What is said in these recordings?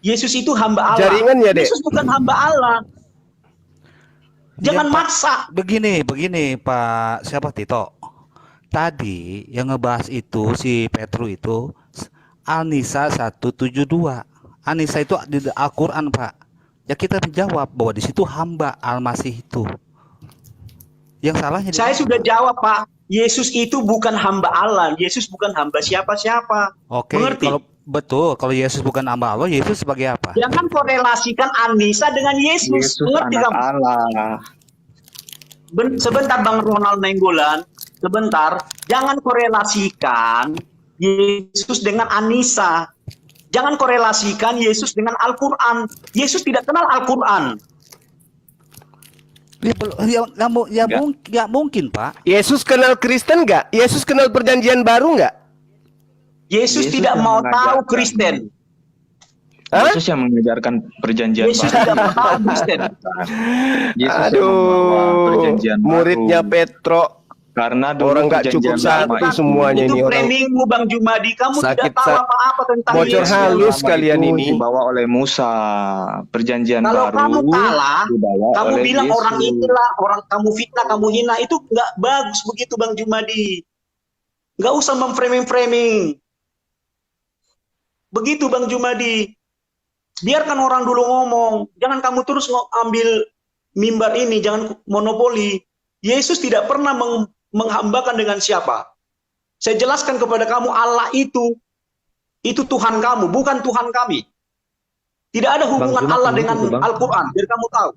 Yesus itu hamba Allah. Jaringan ya, Dek? Yesus bukan hamba Allah. Jangan Ya, Pak. maksa. Begini Pak, siapa Tito? Tadi yang ngebahas itu si Petru itu Anisa 172. Anisa itu di Al-Qur'an, Pak. Ya kita menjawab bahwa di situ hamba Al-Masih itu. Yang salahnya Saya sudah jawab, Pak. Yesus itu bukan hamba Allah. Yesus bukan hamba siapa-siapa. Oke, Mengerti? kalau Yesus bukan hamba Allah, Yesus sebagai apa? Jangan korelasikan Anissa dengan Yesus. Yesus Mengerti anak kamu? Allah. Sebentar Bang Ronald Nenggolan. Sebentar. Jangan korelasikan Yesus dengan Anissa. Jangan korelasikan Yesus dengan Al-Quran. Yesus tidak kenal Al-Quran. Ya mungkin, Pak. Yesus kenal Kristen nggak? Yesus kenal perjanjian baru nggak? Yesus Yesus tidak yang mau tahu mengajarkan. Kristen. Hah? Yesus yang mengajarkan perjanjian Yesus baru. tidak mau tahu Kristen. Yesus yang membawa Aduh, perjanjian muridnya baru. Petro. Karena dulu Orang nggak perjanjian cukup lama satu semuanya Itu ini orang. framingmu Bang Jumadi. Kamu Sakit, tidak tahu apa-apa tentang bocor Yesus. halus lama kalian itu ini. dibawa oleh Musa. Perjanjian Kalau baru kamu kalah, dibawa kamu oleh bilang Yesus. orang inilah, orang kamu fitnah, kamu hina, itu nggak bagus begitu Bang Jumadi. Nggak usah memframing-framing. Begitu Bang Jumadi. Biarkan orang dulu ngomong. Jangan kamu terus ambil mimbar ini, jangan monopoli. Yesus tidak pernah menghambakan dengan siapa. Saya jelaskan kepada kamu, Allah itu Tuhan kamu, bukan Tuhan kami. Tidak ada hubungan Allah dengan Al-Quran, biar kamu tahu.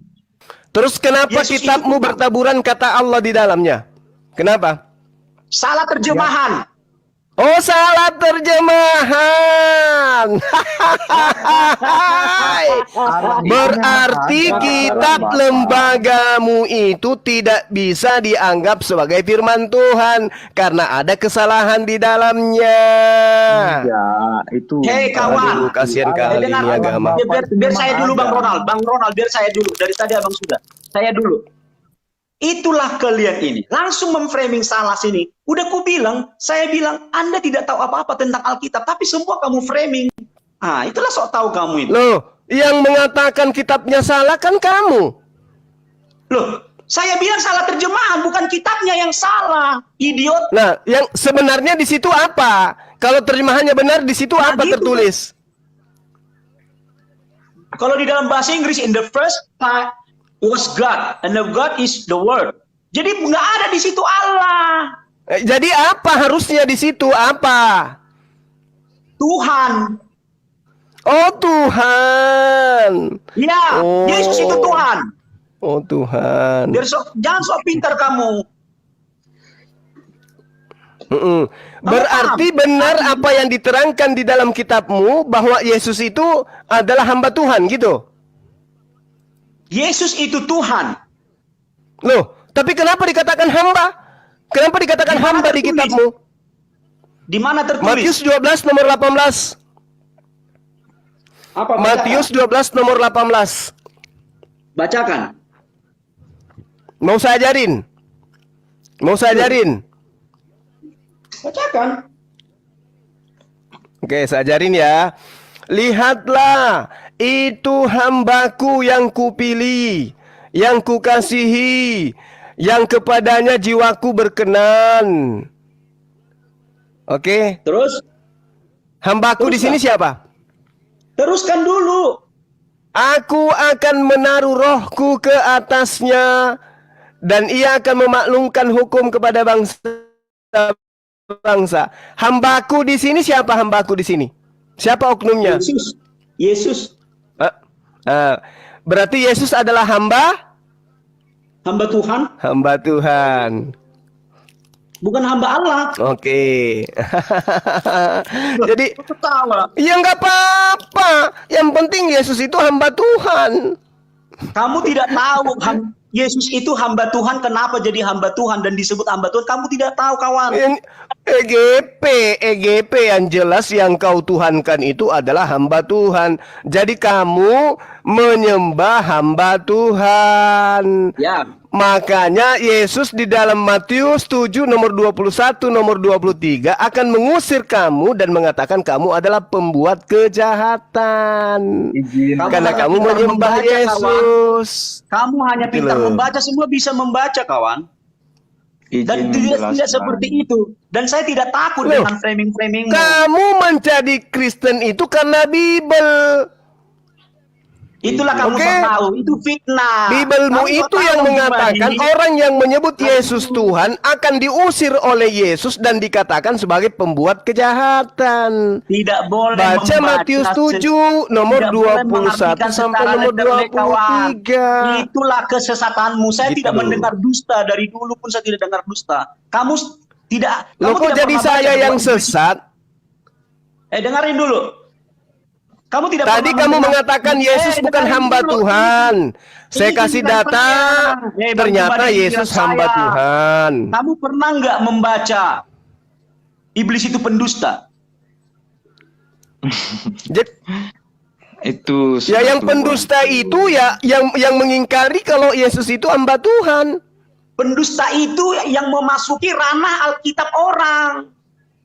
Terus kenapa Yesus kitabmu itu- bertaburan kata Allah di dalamnya? Kenapa? Salah terjemahan. Oh, salah terjemahan. Berarti kitab lembagamu itu tidak bisa dianggap sebagai firman Tuhan karena ada kesalahan di dalamnya. Ya, itu. Hei Aduh, kawan, kasihan kali dengar, ini agama. biar saya dulu Bang Ronald. Bang Ronald, biar saya dulu. Dari tadi abang sudah. Saya dulu. Itulah kalian ini. Langsung memframing salah sini. Udah ku bilang, saya bilang, Anda tidak tahu apa-apa tentang Alkitab. Tapi semua kamu framing. Ah, itulah sok tahu kamu itu. Loh, yang mengatakan kitabnya salah kan kamu. Loh, saya bilang salah terjemahan, bukan kitabnya yang salah. Idiot. Nah, yang sebenarnya di situ apa? Kalau terjemahannya benar, di situ Nah, apa gitu. tertulis? Kalau di dalam bahasa Inggris, in the first time was God, and the God is the Word. Jadi nggak ada di situ Allah. Jadi apa harusnya di situ? Apa? Tuhan. Oh, Tuhan. Ya, Oh. Yesus itu Tuhan. Oh, Tuhan. Jangan sok pintar kamu. Berarti benar apa yang diterangkan di dalam kitabmu bahwa Yesus itu adalah hamba Tuhan gitu. Yesus itu Tuhan. Loh, tapi kenapa dikatakan hamba? Kenapa dikatakan Di mana hamba di tertulis? kitabmu? Di mana tertulis? Matius 12 nomor 18. Apa? Matius 12 nomor 18. Bacakan. Mau saya ajarin? Mau saya ajarin? Bacakan. Oke, saya ajarin ya. Lihatlah, itu hambaku yang kupilih, yang kukasihi, yang kepadanya jiwaku berkenan. Oke, Terus hambaku di sini siapa? teruskan dulu. Aku akan menaruh rohku ke atasnya, dan ia akan memaklumkan hukum kepada bangsa. Hambaku di sini siapa? Hambaku di sini siapa oknumnya? Yesus. Yesus. Berarti Yesus adalah hamba Hamba Tuhan. bukan hamba Allah. Oke. Jadi Ketawa. ya nggak apa-apa. Yang penting Yesus itu hamba Tuhan. Kamu tidak tahu Yesus itu hamba Tuhan, kenapa jadi hamba Tuhan dan disebut hamba Tuhan? Kamu tidak tahu, kawan. EGP yang jelas yang kau tuhankan itu adalah hamba Tuhan. Jadi kamu menyembah hamba Tuhan. Ya. Makanya Yesus di dalam Matius 7 nomor 21 nomor 23 akan mengusir kamu dan mengatakan kamu adalah pembuat kejahatan. Izin. Karena kamu pintar menyembah membaca, Yesus. Kamu hanya Gitu pintar loh. membaca, semua bisa membaca, kawan. Dan Izin tidak menjelaskan. seperti itu. Dan saya tidak takut Loh, dengan framing-framingmu. Kamu menjadi Kristen itu karena Bible. Itulah kamu Oke. tak tahu, itu fitnah. Bibelmu Kamu tak itu tahu, yang Bang mengatakan Jumadi. orang yang menyebut Yesus Tuhan akan diusir oleh Yesus dan dikatakan sebagai pembuat kejahatan. Tidak boleh Baca membaca Matius 7 nomor tidak boleh 21 mengartikan sampai secara nomor literally, kawan. 23. Itulah kesesatanmu. Saya Gitu. tidak mendengar dusta, dari dulu pun saya tidak dengar dusta. Kamu tidak. Loh, Kamu kok tidak jadi pernah saya baca yang dua- sesat? Dengarin dulu. Kamu tidak Tadi pernah kamu mendengar- mengatakan Yesus bukan dengarin hamba dulu. Tuhan. Saya Ini kasih bukan data, saya. ternyata Bang Jumadi, Yesus pikiran hamba saya. Tuhan. Kamu pernah nggak membaca iblis itu pendusta? Jadi, Itu ya yang suatu- pendusta itu ya yang mengingkari kalau Yesus itu hamba Tuhan. Pendusta itu yang memasuki ranah Alkitab orang.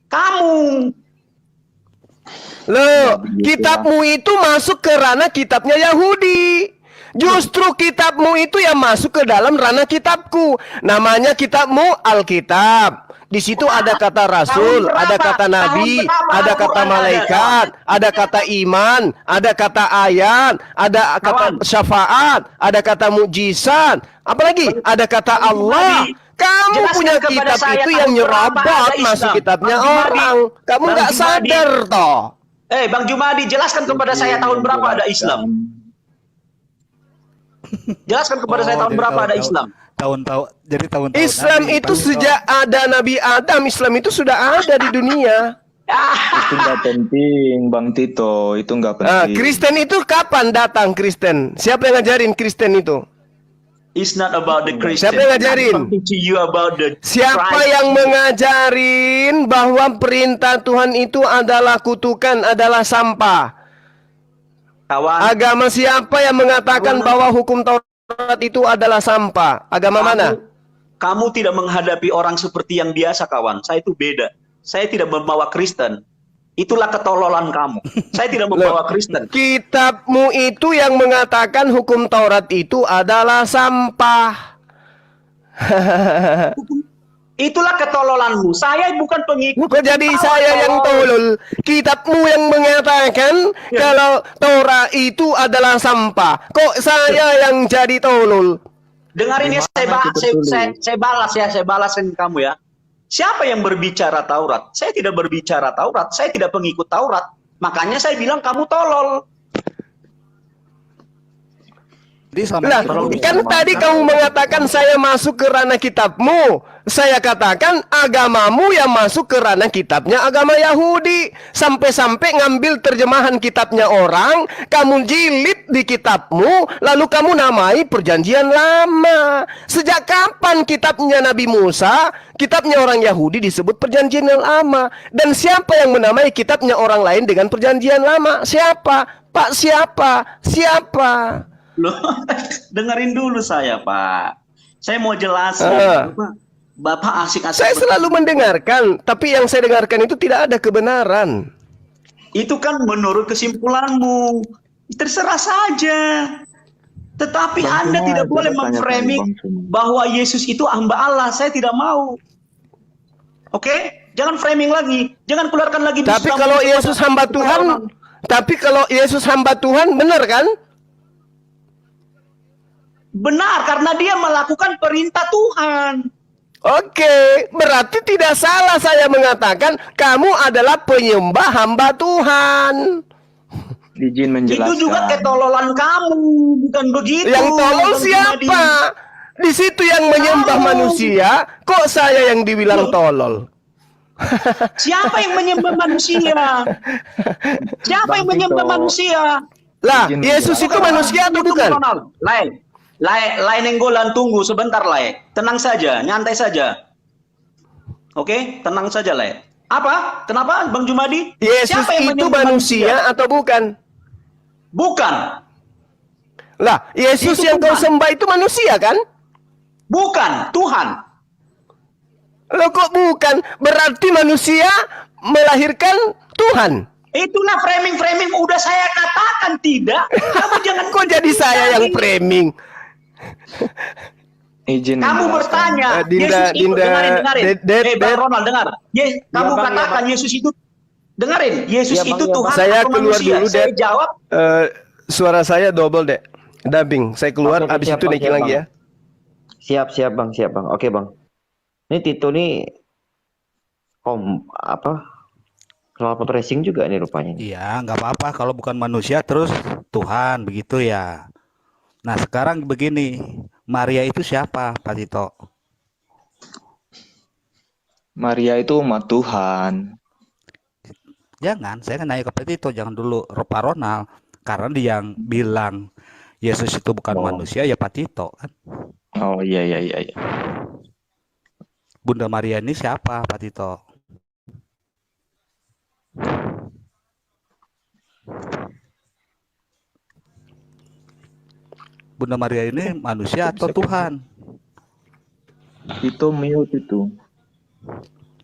Kamu. Loh, Gitu kitabmu itu masuk ke ranah kitabnya Yahudi. Justru kitabmu itu yang masuk ke dalam ranah kitabku. Namanya kitabmu Alkitab. Di situ ada kata rasul, Tahun berapa? ada kata nabi, Tahun berapa ada kata Al-Quran malaikat, ada kata iman, ada kata ayat, ada kata Kawan. syafaat, ada kata mukjizat, apalagi ada kata Allah. Kamu Jelaskan punya kepada kitab saya itu tahun yang berapa nyerobot ada masuk Islam. kitabnya Bang Jumadi. orang. Kamu Bang nggak Jumadi. sadar toh. Bang Jumadi, jelaskan kepada saya tahun berapa ada Islam. Jelaskan kepada saya tahun jadi berapa ada tahun- Islam. Tahun-tahun, jadi tahun-tahun Islam Nabi, itu Pak Tito. sejak ada Nabi Adam, Islam itu sudah ada di dunia. Itu nggak penting, Bang Tito. Itu nggak Nah, penting. Kristen itu kapan datang Kristen? Siapa yang ngajarin Kristen itu? It's not about the Christian. Siapa yang ngajarin? I'm teaching you about the Siapa Christ. yang mengajarin bahwa perintah Tuhan itu adalah kutukan, adalah sampah? Kawan, Agama siapa yang mengatakan bahwa hukum Taurat itu adalah sampah? Agama mana? Kamu tidak menghadapi orang seperti yang biasa, kawan. Saya itu beda. Saya tidak membawa Kristen. Itulah ketololan kamu. Saya tidak membawa Kristen. Kitabmu itu yang mengatakan hukum Taurat itu adalah sampah. Itulah ketololanmu. Saya bukan pengikut. Kok jadi saya yang tolol? Kitabmu yang mengatakan Ya. kalau Taurat itu adalah sampah. Kok saya yang jadi tolol? Dengarin ya, saya balasin kamu ya. Siapa yang berbicara Taurat? Saya tidak berbicara Taurat. Saya tidak pengikut Taurat. Makanya saya bilang kamu tolol. Jadi sama Lah, itu kan tadi kamu mengatakan saya masuk ke ranah kitabmu. Saya katakan agamamu yang masuk ke ranah kitabnya agama Yahudi. Sampai-sampai ngambil terjemahan kitabnya orang, kamu jilid di kitabmu, lalu kamu namai perjanjian lama. Sejak kapan kitabnya Nabi Musa, kitabnya orang Yahudi disebut perjanjian yang lama? Dan siapa yang menamai kitabnya orang lain dengan perjanjian lama? Siapa? Pak, siapa? Siapa? Loh, dengerin dulu saya, Pak. Saya mau jelasin. Bapak asik-asik. Saya selalu mendengarkan, tapi yang saya dengarkan itu tidak ada kebenaran. Itu kan menurut kesimpulanmu. Terserah saja. Tetapi Bang Anda Suma, tidak boleh coba tanya memframing Bang Suma. bahwa Yesus itu hamba Allah. Saya tidak mau. Oke? Jangan framing lagi. Jangan keluarkan lagi. Tapi Islam kalau kepada- Yesus hamba kepada Tuhan, orang. tapi kalau Yesus hamba Tuhan, benar kan? Benar, karena dia melakukan perintah Tuhan. Oke, berarti tidak salah saya mengatakan kamu adalah penyembah hamba Tuhan. Izin menjelaskan. Itu juga ketololan kamu, bukan begitu. Yang tolol Bang siapa? Jumadi. Di situ yang menyembah Kamu. manusia, kok saya yang dibilang tolol? Siapa yang menyembah manusia? Siapa yang Bang menyembah Tito. manusia? Lah, Izin Yesus itu menjelaskan. manusia atau Tunggu, bukan? Ronald. Lain Nenggolan, tunggu sebentar, Lai. Tenang saja, nyantai saja. Oke, tenang saja, Lai. Apa? Kenapa, Bang Jumadi? Yesus Siapa yang itu menyembah manusia atau bukan? Bukan. Lah, Yesus Itu yang kau Tuhan. sembah itu manusia kan? Bukan, Tuhan. Loh kok bukan? Berarti manusia melahirkan Tuhan. Itulah framing-framing udah saya katakan tidak. Kamu jangan Kok jadi saya yang framing? Izin Kamu menjelaskan. bertanya, Dinda, Yesus itu dengarin. Bang Ded. Ronald dengar. Kamu Bang, katakan Bang. Yesus itu dengarin. Yesus Iya, Bang, itu iya, Bang. Tuhan Saya atau keluar manusia? dulu, Saya Ded. jawab. Suara saya double, Dek. Dubbing. Saya keluar, Oke, habis siap, itu Bang, naikin siap, lagi Bang. ya. Siap bang. Oke bang. Ini Tito nih knalpot racing juga nih rupanya. Iya, nggak apa-apa kalau bukan manusia terus Tuhan begitu ya. Nah sekarang begini, Maria itu siapa, Pak Tito? Maria itu umat Tuhan. Jangan, saya kan nanya ke Pak Tito, jangan dulu Pak Ronald. Karena dia yang bilang Yesus itu bukan Oh. manusia, ya Pak Tito kan. Oh iya. Bunda Maria ini siapa, Pak Tito? Bunda Maria ini manusia atau Tuhan? Itu mute itu.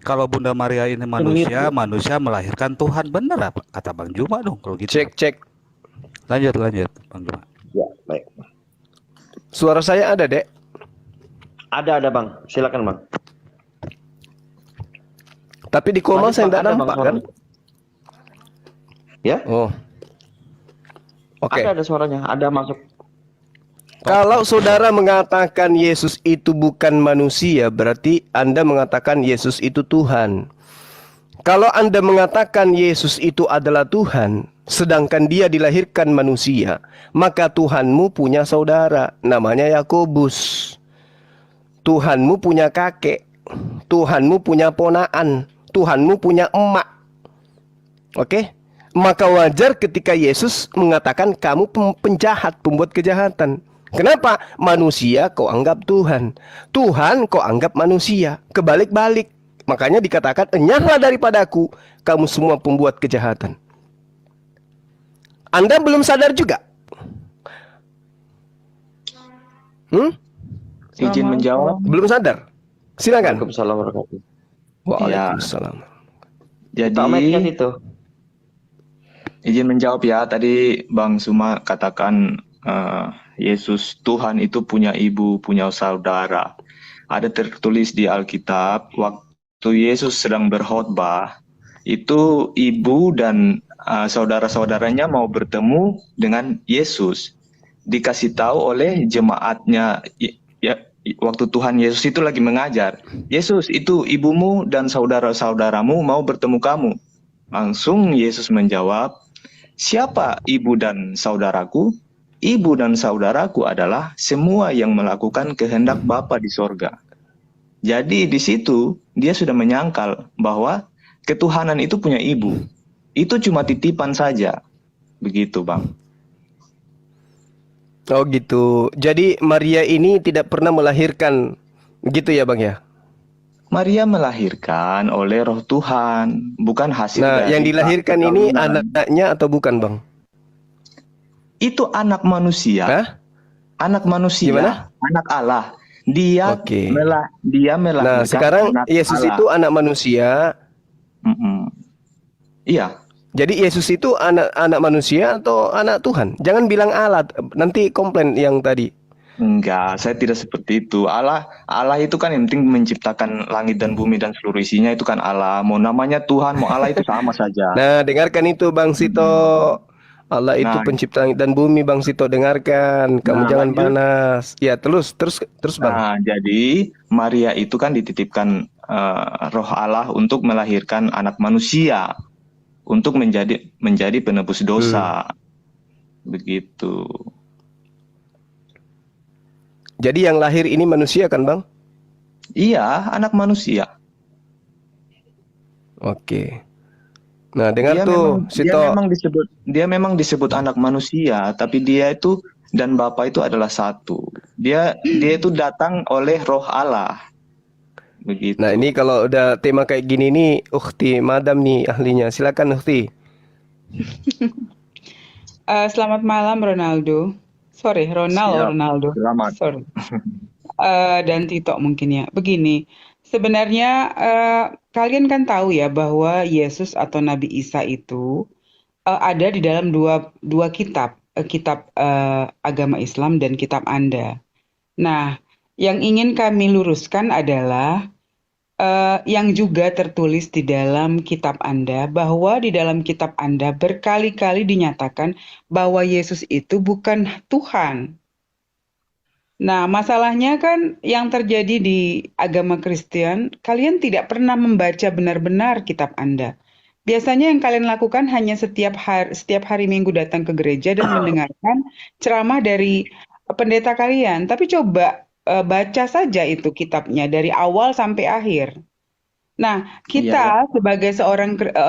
Kalau Bunda Maria ini manusia melahirkan Tuhan, benar apa? Kata Bang Juma dong kalau gitu. Cek. Lanjut, Bang Juma. Ya baik. Suara saya ada, Dek. Ada bang. Silakan bang. Tapi di koma Lanjut, saya Bang. tidak Ada, Bang, nampak kan? suaranya. Ya. Oh. Oke. Ada suaranya. Ada masuk. Kalau saudara mengatakan Yesus itu bukan manusia, berarti Anda mengatakan Yesus itu Tuhan. Kalau Anda mengatakan Yesus itu adalah Tuhan, sedangkan dia dilahirkan manusia, maka Tuhanmu punya saudara, namanya Yakobus. Tuhanmu punya kakek, Tuhanmu punya ponaan, Tuhanmu punya emak. Oke? Maka wajar ketika Yesus mengatakan kamu penjahat, pembuat kejahatan. Kenapa? Manusia kau anggap Tuhan, Tuhan kau anggap manusia. Kebalik-balik. Makanya dikatakan, enyahlah daripadaku, kamu semua pembuat kejahatan. Anda belum sadar juga? Izin menjawab. Belum sadar? Silakan. Waalaikumsalam warahmatullahi wabarakatuh. Waalaikumsalam. Jadi Pak Mike itu. izin menjawab ya. Tadi Bang Suma katakan Yesus Tuhan itu punya ibu, punya saudara. Ada tertulis di Alkitab, waktu Yesus sedang berkhotbah, itu ibu dan saudara-saudaranya mau bertemu dengan Yesus. Dikasih tahu oleh jemaatnya, waktu Tuhan Yesus itu lagi mengajar. Yesus, itu ibumu dan saudara-saudaramu mau bertemu kamu. Langsung Yesus menjawab, siapa ibu dan saudaraku? Ibu dan saudaraku adalah semua yang melakukan kehendak Bapa di sorga. Jadi di situ dia sudah menyangkal bahwa ketuhanan itu punya ibu. Itu cuma titipan saja. Begitu, Bang. Oh gitu. Jadi Maria ini tidak pernah melahirkan, gitu ya Bang ya? Maria melahirkan oleh Roh Tuhan, bukan hasil Nah, dari yang dilahirkan ini perkawinan. anaknya atau bukan Bang? Itu anak manusia. Hah? Anak manusia, Gimana? anak Allah. Dia Oke. dia melahirkan Nah, sekarang anak Yesus Allah. itu anak manusia. Iya. Jadi Yesus itu anak manusia atau anak Tuhan? Jangan bilang Allah, nanti komplain yang tadi. Enggak, saya tidak seperti itu. Allah itu kan yang penting menciptakan langit dan bumi dan seluruh isinya, itu kan Allah. Mau namanya Tuhan, mau Allah itu sama saja. Nah, dengarkan itu Bang Sito. Allah itu Nah. pencipta langit dan bumi, Bang Sito, dengarkan. Kamu Nah, jangan lanjut. panas. Ya, terus Bang. Nah, jadi Maria itu kan dititipkan Roh Allah untuk melahirkan anak manusia, untuk menjadi penebus dosa. Begitu. Jadi yang lahir ini manusia kan, Bang? Iya, anak manusia. Oke. Nah, dengar tuh, Sito. Dia memang disebut anak manusia, tapi dia itu dan Bapa itu adalah satu. Dia itu datang oleh Roh Allah. Begitu. Nah, ini kalau udah tema kayak gini nih, Ukhti, Madam nih ahlinya. Silakan Ukhti. Selamat malam Ronaldo. Sorry, Siap. Ronaldo. Selamat. Sorry. dan Tito mungkin ya. Begini, sebenarnya kalian kan tahu ya bahwa Yesus atau Nabi Isa itu ada di dalam dua kitab, kitab agama Islam dan kitab Anda. Nah, yang ingin kami luruskan adalah yang juga tertulis di dalam kitab Anda, bahwa di dalam kitab Anda berkali-kali dinyatakan bahwa Yesus itu bukan Tuhan. Nah, masalahnya kan yang terjadi di agama Kristen, kalian tidak pernah membaca benar-benar kitab Anda. Biasanya yang kalian lakukan hanya setiap hari Minggu datang ke gereja dan mendengarkan ceramah dari pendeta kalian. Tapi coba baca saja itu kitabnya dari awal sampai akhir. Nah, Iya, kita sebagai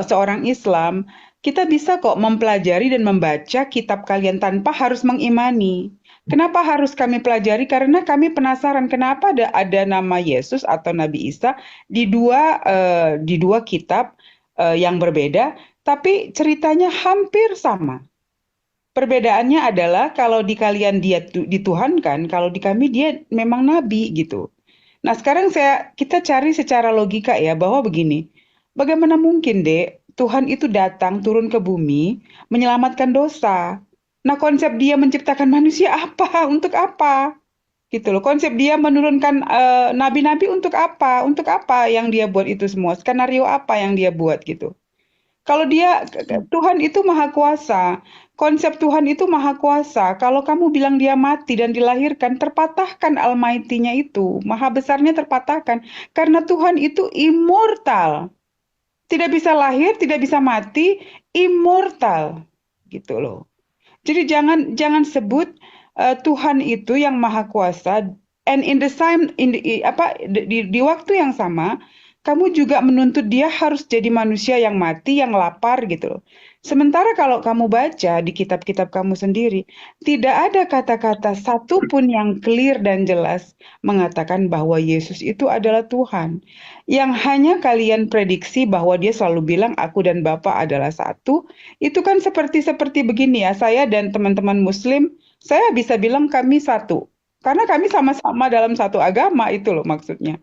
seorang Islam, kita bisa kok mempelajari dan membaca kitab kalian tanpa harus mengimani. Kenapa harus kami pelajari? Karena kami penasaran kenapa ada nama Yesus atau Nabi Isa di dua kitab yang berbeda, tapi ceritanya hampir sama. Perbedaannya adalah kalau di kalian dia dituhankan, kalau di kami dia memang nabi gitu. Nah, sekarang kita cari secara logika ya bahwa begini. Bagaimana mungkin, Dek, Tuhan itu datang turun ke bumi menyelamatkan dosa. Nah, konsep dia menciptakan manusia apa? Untuk apa? Gitu loh. Konsep dia menurunkan nabi-nabi untuk apa? Untuk apa yang dia buat itu semua? Skenario apa yang dia buat gitu? Kalau Tuhan itu maha kuasa, konsep Tuhan itu maha kuasa. Kalau kamu bilang dia mati dan dilahirkan, terpatahkan Almighty-nya itu, maha besarnya terpatahkan. Karena Tuhan itu immortal. Tidak bisa lahir, tidak bisa mati, immortal. Gitu loh. Jadi jangan sebut Tuhan itu yang maha kuasa, and di waktu yang sama, kamu juga menuntut dia harus jadi manusia yang mati, yang lapar gitu loh. Sementara kalau kamu baca di kitab-kitab kamu sendiri, tidak ada kata-kata satupun yang clear dan jelas mengatakan bahwa Yesus itu adalah Tuhan. Yang hanya kalian prediksi bahwa dia selalu bilang aku dan Bapa adalah satu, itu kan seperti begini ya, saya dan teman-teman Muslim, saya bisa bilang kami satu. Karena kami sama-sama dalam satu agama, itu loh maksudnya.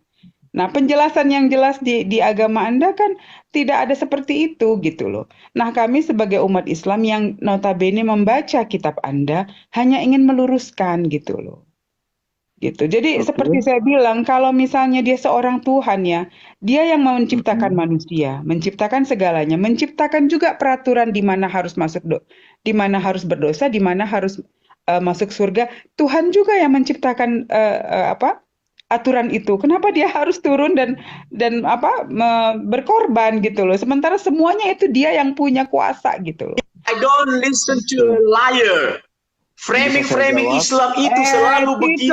Nah, penjelasan yang jelas di agama Anda kan tidak ada seperti itu gitu loh. Nah, kami sebagai umat Islam yang notabene membaca kitab Anda hanya ingin meluruskan gitu loh. Gitu. Jadi seperti saya bilang, kalau misalnya dia seorang Tuhan ya, dia yang menciptakan manusia, menciptakan segalanya, menciptakan juga peraturan di mana harus di mana harus berdosa, di mana harus masuk surga. Tuhan juga yang menciptakan aturan itu. Kenapa dia harus turun dan berkorban gitu loh. Sementara semuanya itu dia yang punya kuasa gitu loh. I don't listen to a liar. Framing Islam itu selalu begitu.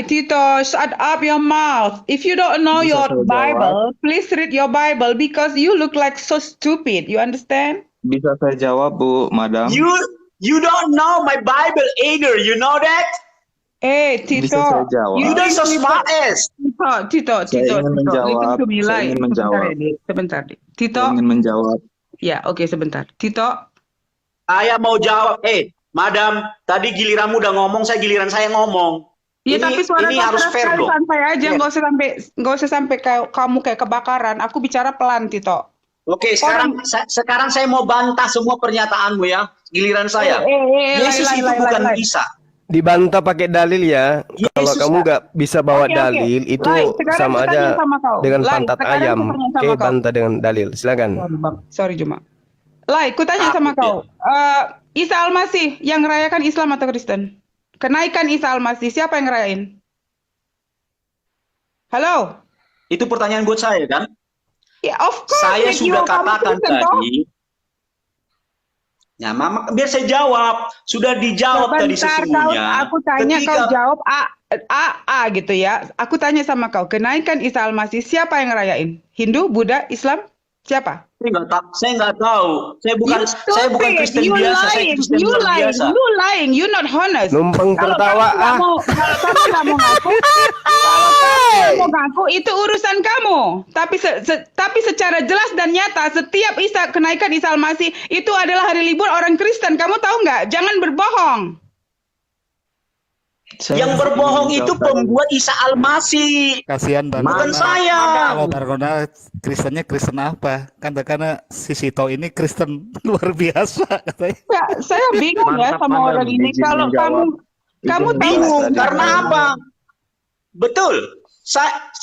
Tito, shut up your mouth. If you don't know your Bible, please read your Bible because you look like so stupid. You understand? Bisa saya jawab, Bu, Madam? You don't know my Bible either. You know that? Tito, Bisa saya jawab? You don't so smart ass. Tito, Saya ingin menjawab. Saya ingin menjawab. Sebentar, Tito. Saya ingin menjawab. Ya, oke, sebentar. Tito. Saya mau jawab. Madam, tadi giliranmu udah ngomong, giliran saya ngomong. Iya, tapi suara ini harus fair dong. Santai aja, nggak usah sampai kamu kayak kebakaran. Aku bicara pelan, Tito. Oke, sekarang saya mau bantah semua pernyataanmu ya. Giliran saya. Yesus itu bukan Isa. Dibantah pakai dalil ya. Kalau kamu nggak bisa bawa dalil, itu sama aja dengan pantat ayam. Oke, bantah dengan dalil. Silakan. Sorry, Juma. Lai, ku tanya sama kau. Isa Al-Masih yang merayakan Islam atau Kristen? Kenaikan Isa Al-Masih, siapa yang ngerayain? Halo? Itu pertanyaan buat saya kan? Ya, of course. Saya sudah katakan tadi. Ya, Mama, biar saya jawab. Sudah dijawab tadi sesungguhnya. Aku tanya kau jawab A gitu ya. Aku tanya sama kau, kenaikan Isa Al-Masih siapa yang ngerayain? Hindu, Buddha, Islam? Siapa? Saya nggak tahu. Saya bukan Kristen biasa. Saya Kristen luar biasa. You lying. You not honest. Numpang tertawa. Kalau kamu nggak mau ngaku, itu urusan kamu. Tapi secara jelas dan nyata, setiap kenaikan Isa Al-Masih itu adalah hari libur orang Kristen. Kamu tahu nggak? Jangan berbohong. Yang berbohong itu pembuat Isa Al-Masih, Kasihan Bang bukan Ronald. saya. Kalau Bang Ronald Kristennya Kristen apa? Karena si Sito ini Kristen luar biasa katanya. Ya, saya bingung ya Mantap, sama Madam. orang ini. Izin Kalau menjawab. kamu Izin tahu Bingung Tadi karena saya- apa? Betul.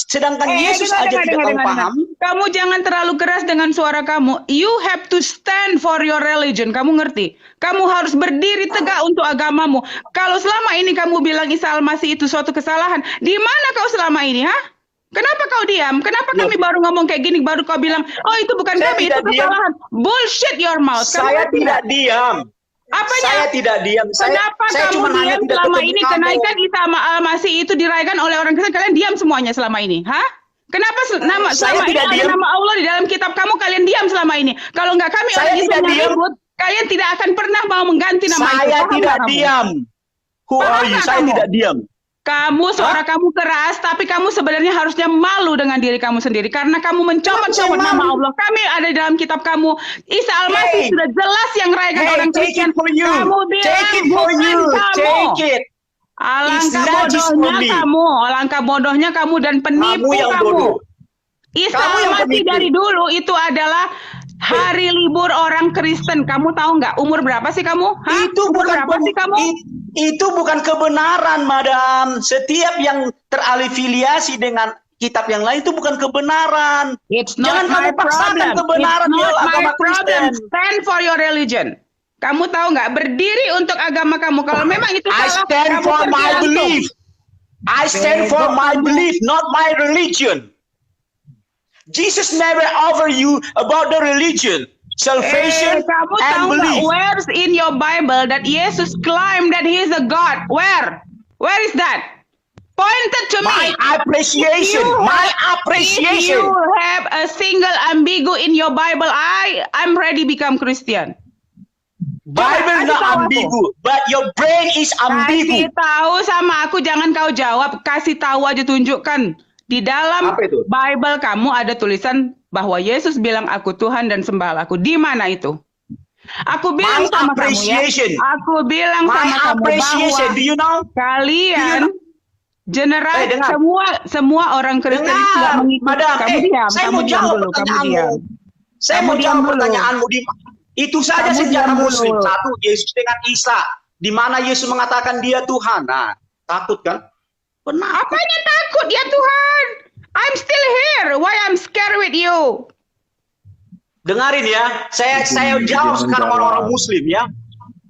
Sedangkan Yesus dengar, aja dengar, tidak dengar, tahu dengar. paham. Kamu jangan terlalu keras dengan suara kamu. You have to stand for your religion. Kamu ngerti? Kamu harus berdiri tegak untuk agamamu. Kalau selama ini kamu bilang Isa Al-Masih itu suatu kesalahan, di mana kau selama ini, ha? Kenapa kau diam? Kenapa Loh. kami baru ngomong kayak gini, baru kau bilang, oh itu bukan Saya kami, itu tidak diam. kesalahan. Bullshit your mouth. Kamu Saya ngerti tidak nggak? diam. Apanya? Saya tidak diam. Kenapa Saya kamu cuma hanya diam tidak selama ketemu ini? kamu. Kenaikan Isa Al-Masih itu dirayakan oleh orang Kristen. Kalian diam semuanya selama ini, ha? Kenapa Saya selama ini tidak ada diam. nama Allah di dalam kitab kamu, kalian diam selama ini? Kalau nggak kami Saya orang Islam tidak yang diam. ribut, kalian tidak akan pernah mau mengganti nama itu. Saya Paham tidak nggak kamu? diam. Who Paham are you? nggak Saya kamu? tidak diam. Kamu suara kamu keras, tapi kamu sebenarnya harusnya malu dengan diri kamu sendiri karena kamu mencomot-comot Saya nama malu. Allah. Kami ada di dalam kitab kamu. Isa Al-Masih Hey. sudah jelas yang rayakan Hey, orang take Kristen. it for you. Kamu bilang Take it for bukan you. kamu. Take it. Alangkah It's not just bodohnya for me. kamu, alangkah bodohnya kamu dan penipu Kamu yang kamu. bodoh. Isa Kamu yang Al-Masih penipu. dari dulu itu adalah hari libur orang Kristen. Kamu tahu nggak umur berapa sih kamu? Hah? Itu Umur bukan berapa sih kamu? itu bukan kebenaran, Madam. Setiap yang terafiliasi dengan kitab yang lain itu bukan kebenaran. It's Jangan not my kamu paksakan problem. kebenaran It's di not my agama problem. Kristen. Stand for your religion. Kamu tahu nggak? Berdiri untuk agama kamu. Kalau memang itu I salah, stand kamu for pergi my langsung. belief. I stand for Bego my kamu. belief, not my religion. Jesus never offer you about the religion, salvation, kamu and tahu nggak? belief. Where's in your Bible that Jesus claimed that he is a God? Where? Where is that? Pointed to My me. appreciation, If you have a single ambigu in your Bible, I'm ready become Christian. Bible Kasih not tahu aku. ambigu, but your brain is Kasih ambigu. tahu sama aku, jangan kau jawab. Kasih tahu aja, tunjukkan. Di dalam Apa itu? Bible kamu ada tulisan bahwa Yesus bilang aku Tuhan dan sembahlah aku. Di mana itu? Aku bilang My sama kamu ya. appreciation. Aku bilang My sama kamu appreciation, do bahwa you know? kalian generasi dengar. semua orang Kristen Dengar, tidak mengikuti. Madam. Kamu diam, saya kamu mau diam jawab dulu, kamu pertanyaanmu. diam. Saya Kamu mau diam jawab dulu. pertanyaanmu. Itu saja Kamu sejarah diam Muslim. dulu. Satu, Yesus dengan Isa. Di mana Yesus mengatakan dia Tuhan. Nah, takut kan? Penakut. Apanya takut ya Tuhan? I'm still here. Why I'm scared with you? Dengarin ya, saya jawab sekarang orang-orang Muslim ya.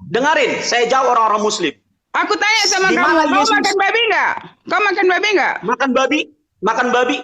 Dengarin, saya jawab orang-orang Muslim. Aku tanya sama Di kamu, mana kau Yesus? makan babi nggak? Kau makan babi nggak? Makan babi, makan babi.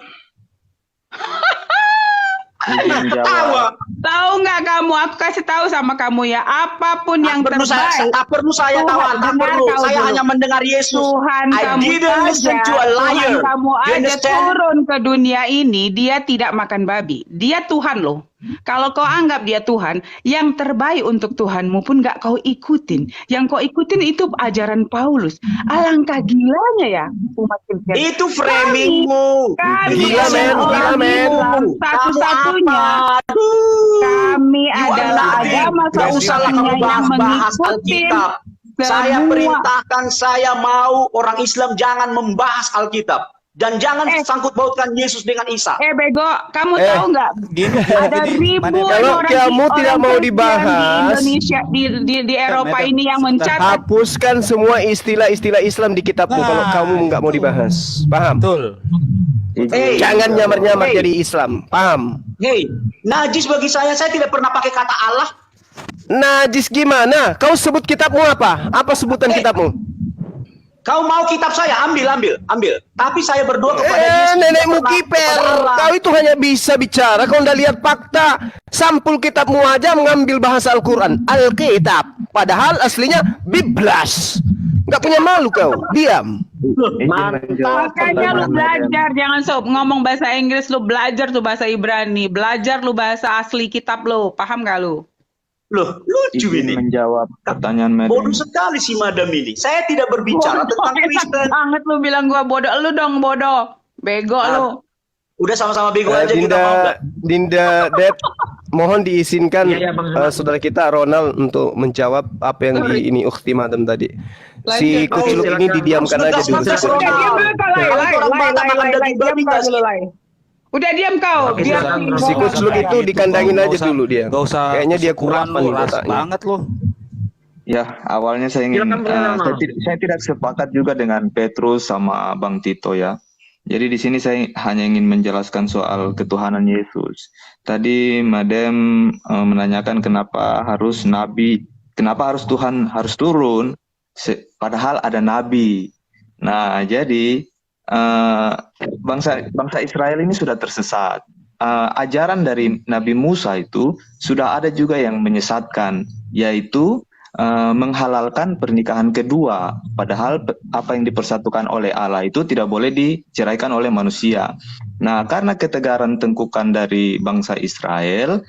Izin jawab. Ketawa. Tahu nggak kamu? Aku kasih tahu sama kamu ya, apapun yang terbaik. Tak perlu saya Tuhan, tahu, tak dengar perlu. kau Saya dulu. hanya mendengar Yesus. Tuhan I kamu didn't listen saja, to a liar. Tuhan kamu You aja understand? turun ke dunia ini, dia tidak makan babi. Dia Tuhan loh. Kalau kau anggap dia Tuhan, yang terbaik untuk Tuhanmu pun nggak kau ikutin. Yang kau ikutin itu ajaran Paulus. Alangkah gilanya ya umat Kristen. Itu framingmu. Kami Gila, adalah men. Gila, orang men. Islam satu-satunya. Kami You are adalah nothing. agama Gak usahlah kamu satu-satunya yang bahas mengikuti Alkitab. Saya semua. perintahkan, saya mau orang Islam jangan membahas Alkitab. Dan jangan sangkut pautkan Yesus dengan Isa. Bego, kamu tahu nggak? Gini, Ada gini, ribuan Kalau orang kamu orang tidak mau Kristen dibahas, di Indonesia, di Eropa Madam, ini yang sebentar. mencatat. hapuskan semua istilah-istilah Islam di kitabmu kalau Nah, kamu nggak mau itu. dibahas. Paham? Betul. Hey, Jangan nyamar-nyamar Hey. jadi Islam. Paham? hey, najis bagi saya tidak pernah pakai kata Allah. Najis gimana? Kau sebut kitabmu apa? Apa sebutan kitabmu? Kau mau kitab saya, ambil. Tapi saya berdoa kepada Yesus. Nenekmu kepada kiper. Allah. Kau itu hanya bisa bicara. Kau udah lihat fakta. Sampul kitabmu aja mengambil bahasa Al-Quran. Alkitab. Padahal aslinya Biblas. Nggak punya malu kau. Diam. Izin menjawab Makanya lu pertanyaan belajar, jangan sob ngomong bahasa Inggris, lu belajar tuh bahasa Ibrani, belajar lu bahasa asli kitab lu, paham gak lu? Loh, lucu Izin ini. menjawab pertanyaan Bodoh Madam. sekali si Madam ini. Saya tidak berbicara tentang enak Kristen. banget lu bilang gua bodoh, lu dong bodoh, bego lu. Udah sama-sama bego aja kita mau nggak? Dinda, Dad, mohon diizinkan Iya, Bang Sumat. saudara kita Ronald untuk menjawab apa yang di ini Ukhti Madam tadi. Si Lanjut. kuculuk ini silakan. didiamkan aja dulu. Sebentar, Silakan. Udah diam dulu kau, Lai. Orang Batak makan daging babi nggak sih? Udah diam kau. Oke, Biar silakan, si Bro. Si Bang kuculuk selesai. itu dikandangin Nggak aja usah- dulu dia. Nggak usah Kayaknya dia kesukuran kurang lu, nih ras otaknya. banget lu. Ya, awalnya saya ingin Silakan, Bang Ronald. saya tidak sepakat juga dengan Petrus sama Bang Tito ya. Jadi di sini saya hanya ingin menjelaskan soal ketuhanan Yesus. Tadi Madam menanyakan kenapa harus nabi, kenapa harus Tuhan harus turun, padahal ada nabi. Nah, jadi bangsa Israel ini sudah tersesat. Ajaran dari Nabi Musa itu sudah ada juga yang menyesatkan, yaitu menghalalkan pernikahan kedua, padahal apa yang dipersatukan oleh Allah itu tidak boleh diceraikan oleh manusia. Nah, karena ketegaran tengkukan dari bangsa Israel,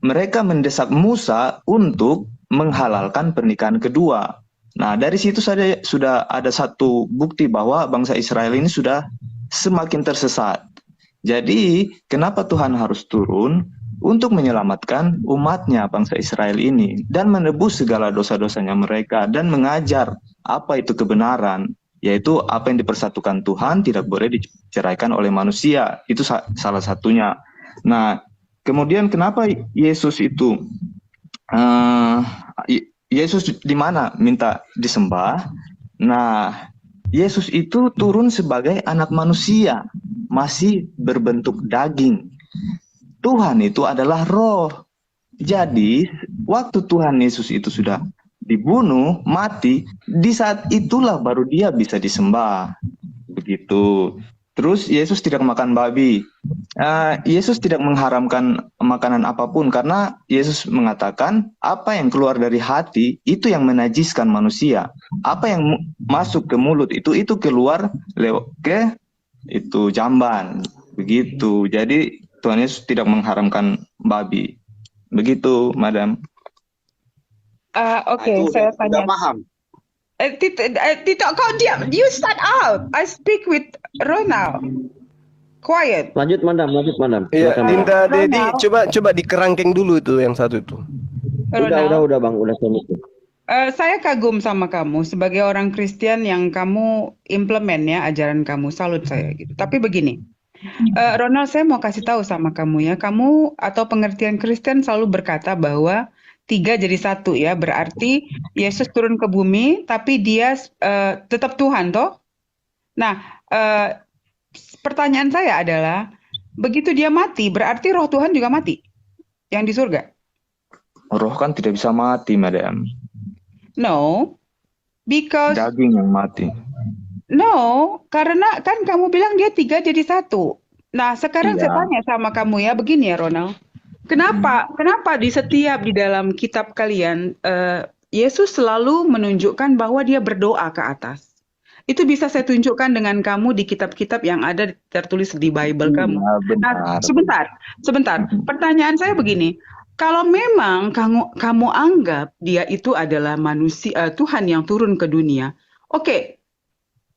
mereka mendesak Musa untuk menghalalkan pernikahan kedua. Nah, dari situ saja sudah ada satu bukti bahwa bangsa Israel ini sudah semakin tersesat. Jadi, kenapa Tuhan harus turun? Untuk menyelamatkan umatnya bangsa Israel ini dan menebus segala dosa-dosanya mereka dan mengajar apa itu kebenaran, yaitu apa yang dipersatukan Tuhan tidak boleh diceraikan oleh manusia. Itu salah satunya. Nah, kemudian kenapa Yesus itu Yesus di mana minta disembah? Nah, Yesus itu turun sebagai anak manusia, masih berbentuk daging. Tuhan itu adalah roh. Jadi, waktu Tuhan Yesus itu sudah dibunuh, mati, di saat itulah baru dia bisa disembah. Begitu. Terus Yesus tidak makan babi. Yesus tidak mengharamkan makanan apapun karena Yesus mengatakan apa yang keluar dari hati itu yang menajiskan manusia. Apa yang masuk ke mulut itu keluar ke itu jamban. Begitu. Jadi Tuhan Yesus tidak mengharamkan babi. Begitu, Madam. Oke, saya tanya. paham. Tito, kau diam. You start out. I speak with Ronald. Quiet. Lanjut, Madam. Iya, Silakan, Bang. Dinda Dedi, Ronald. coba dikerangkeng dulu itu yang satu itu. Ronald. Udah, Bang. Udah saya mikir. Saya kagum sama kamu sebagai orang Kristen yang kamu implement ya ajaran kamu. Salut saya gitu. Tapi begini. Ronald, saya mau kasih tahu sama kamu ya. Kamu atau pengertian Kristen selalu berkata bahwa 3 jadi 1 ya. Berarti Yesus turun ke bumi, tapi dia tetap Tuhan toh. Nah, pertanyaan saya adalah, begitu dia mati, berarti roh Tuhan juga mati yang di surga? Roh kan tidak bisa mati, Madam. No, because Daging yang mati. no, karena kan kamu bilang dia 3 jadi 1. Nah, sekarang Iya. saya tanya sama kamu ya, begini ya Ronald. Kenapa di dalam kitab kalian Yesus selalu menunjukkan bahwa dia berdoa ke atas? Itu bisa saya tunjukkan dengan kamu di kitab-kitab yang ada tertulis di Bible kamu. Iya, benar. Nah, sebentar. Pertanyaan saya begini. Kalau memang kamu anggap dia itu adalah manusia, Tuhan yang turun ke dunia, oke.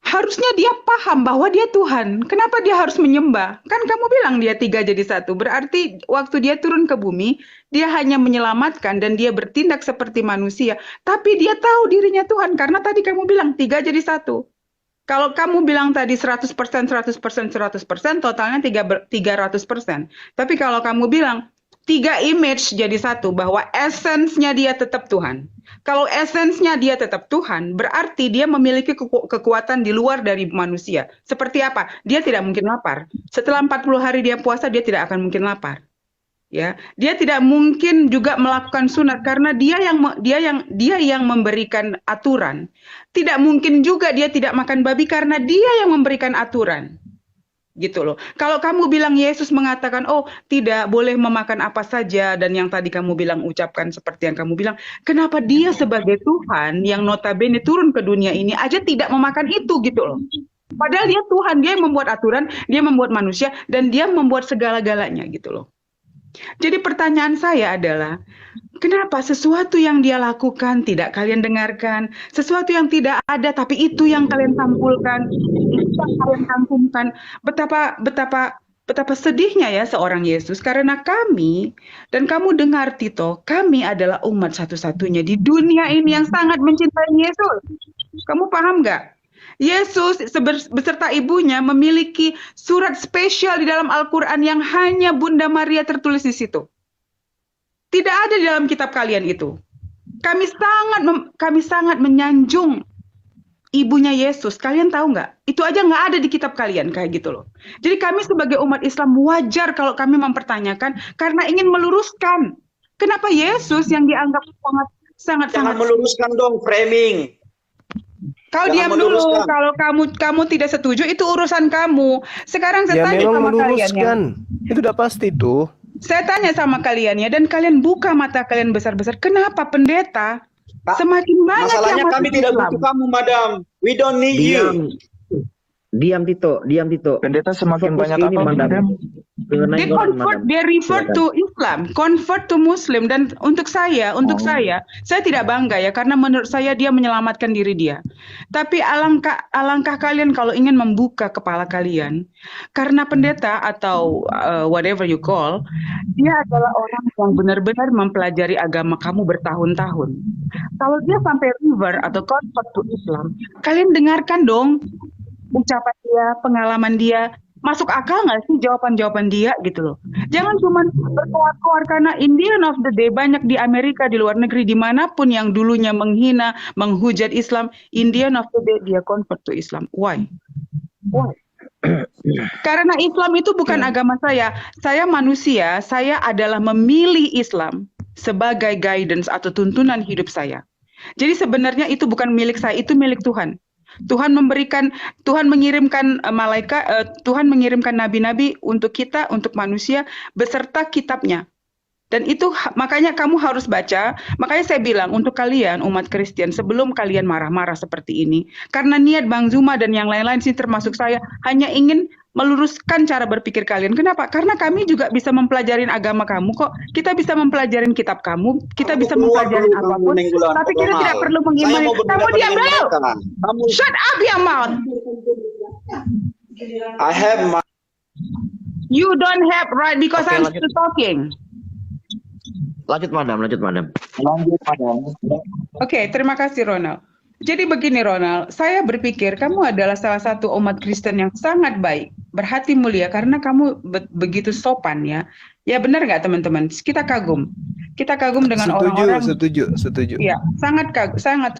Harusnya dia paham bahwa dia Tuhan. Kenapa dia harus menyembah? Kan kamu bilang dia 3 jadi 1. Berarti waktu dia turun ke bumi, dia hanya menyelamatkan dan dia bertindak seperti manusia. Tapi dia tahu dirinya Tuhan. Karena tadi kamu bilang 3 jadi 1. Kalau kamu bilang tadi 100%, totalnya 300%. Tapi kalau kamu bilang 3 image jadi 1, bahwa esensnya dia tetap Tuhan. Kalau esensnya dia tetap Tuhan, berarti dia memiliki kekuatan di luar dari manusia. Seperti apa? Dia tidak mungkin lapar. Setelah 40 hari dia puasa, dia tidak akan mungkin lapar. Ya, dia tidak mungkin juga melakukan sunat karena dia yang memberikan aturan. Tidak mungkin juga dia tidak makan babi karena dia yang memberikan aturan. Gitu loh. Kalau kamu bilang Yesus mengatakan, oh tidak boleh memakan apa saja, dan yang tadi kamu bilang ucapkan seperti yang kamu bilang, kenapa dia sebagai Tuhan yang notabene turun ke dunia ini aja tidak memakan itu gitu loh. Padahal dia Tuhan, dia yang membuat aturan, dia membuat manusia, dan dia membuat segala-galanya gitu loh. Jadi pertanyaan saya adalah, kenapa sesuatu yang dia lakukan tidak kalian dengarkan, sesuatu yang tidak ada tapi itu yang kalian sampulkan, itu yang kalian cantumkan, betapa Betapa sedihnya ya seorang Yesus, karena kami, dan kamu dengar Tito, kami adalah umat satu-satunya di dunia ini yang sangat mencintai Yesus. Kamu paham nggak? Yesus beserta ibunya memiliki surat spesial di dalam Al-Quran yang hanya Bunda Maria tertulis di situ. Tidak ada di dalam kitab kalian itu. Kami sangat menyanjung ibunya Yesus. Kalian tahu nggak? Itu aja nggak ada di kitab kalian kayak gitu loh. Jadi kami sebagai umat Islam wajar kalau kami mempertanyakan karena ingin meluruskan. Kenapa Yesus yang dianggap sangat Jangan meluruskan dong framing. Kau Jangan diam dulu. meluruskan. Kalau kamu tidak setuju itu urusan kamu. Sekarang saya Ya tanya memang sama kalian ya. meluruskan. Itu udah pasti tuh. Saya tanya sama kalian ya, dan kalian buka mata kalian besar-besar. Kenapa pendeta Pak, semakin banyak Masalahnya yang kami masuk tidak Islam? butuh kamu, madam. We don't need you. Diam Tito. Pendeta semakin Fokus banyak ini, apa, Madam. Madam? Mengenai They Quran, convert, Madam. they refer Silakan. to Islam, convert to Muslim. Dan untuk saya tidak bangga ya, karena menurut saya dia menyelamatkan diri dia. Tapi alangkah kalian kalau ingin membuka kepala kalian, karena pendeta atau whatever you call, dia adalah orang yang benar-benar mempelajari agama kamu bertahun-tahun. Kalau dia sampai river atau convert to Islam, kalian dengarkan dong ucapan dia, pengalaman dia. Masuk akal nggak sih jawaban-jawaban dia gitu loh. Jangan cuma berkoar-koar, karena in the end of the day banyak di Amerika, di luar negeri, dimanapun yang dulunya menghina, menghujat Islam, in the end of the day dia convert to Islam. Why? Karena Islam itu bukan agama saya. Saya manusia, saya adalah memilih Islam sebagai guidance atau tuntunan hidup saya. Jadi sebenarnya itu bukan milik saya, itu milik Tuhan. Tuhan mengirimkan malaikat, Tuhan mengirimkan nabi-nabi untuk kita, untuk manusia, beserta kitabnya. Dan itu makanya kamu harus baca. Makanya saya bilang untuk kalian umat Kristen, sebelum kalian marah-marah seperti ini, karena niat Bang Zuma dan yang lain-lain sih termasuk saya hanya ingin meluruskan cara berpikir kalian. Kenapa? Karena kami juga bisa mempelajarin agama kamu kok. Kita bisa mempelajarin kitab kamu, kita bisa mempelajarin apapun. Tapi kita tidak perlu mengimani. Kamu diam dulu. Shut up your mouth. I have my You don't have right because Oke, I'm lanjut. still talking. Lanjut Madam. Oke, terima kasih Ronald. Jadi begini Ronald, saya berpikir kamu adalah salah satu umat Kristen yang sangat baik, berhati mulia karena kamu begitu sopan ya. Ya benar nggak teman-teman? Kita kagum dengan orang-orang. Setuju. Ya, sangat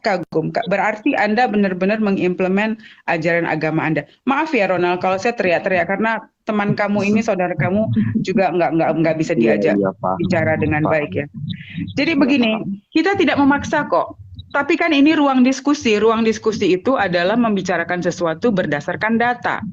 kagum. Berarti Anda benar-benar mengimplement ajaran agama Anda. Maaf ya Ronald, kalau saya teriak-teriak karena teman kamu ini, saudara kamu juga nggak bisa diajak bicara dengan baik ya. Jadi begini, kita tidak memaksa kok. Tapi kan ini ruang diskusi. Ruang diskusi itu adalah membicarakan sesuatu berdasarkan data.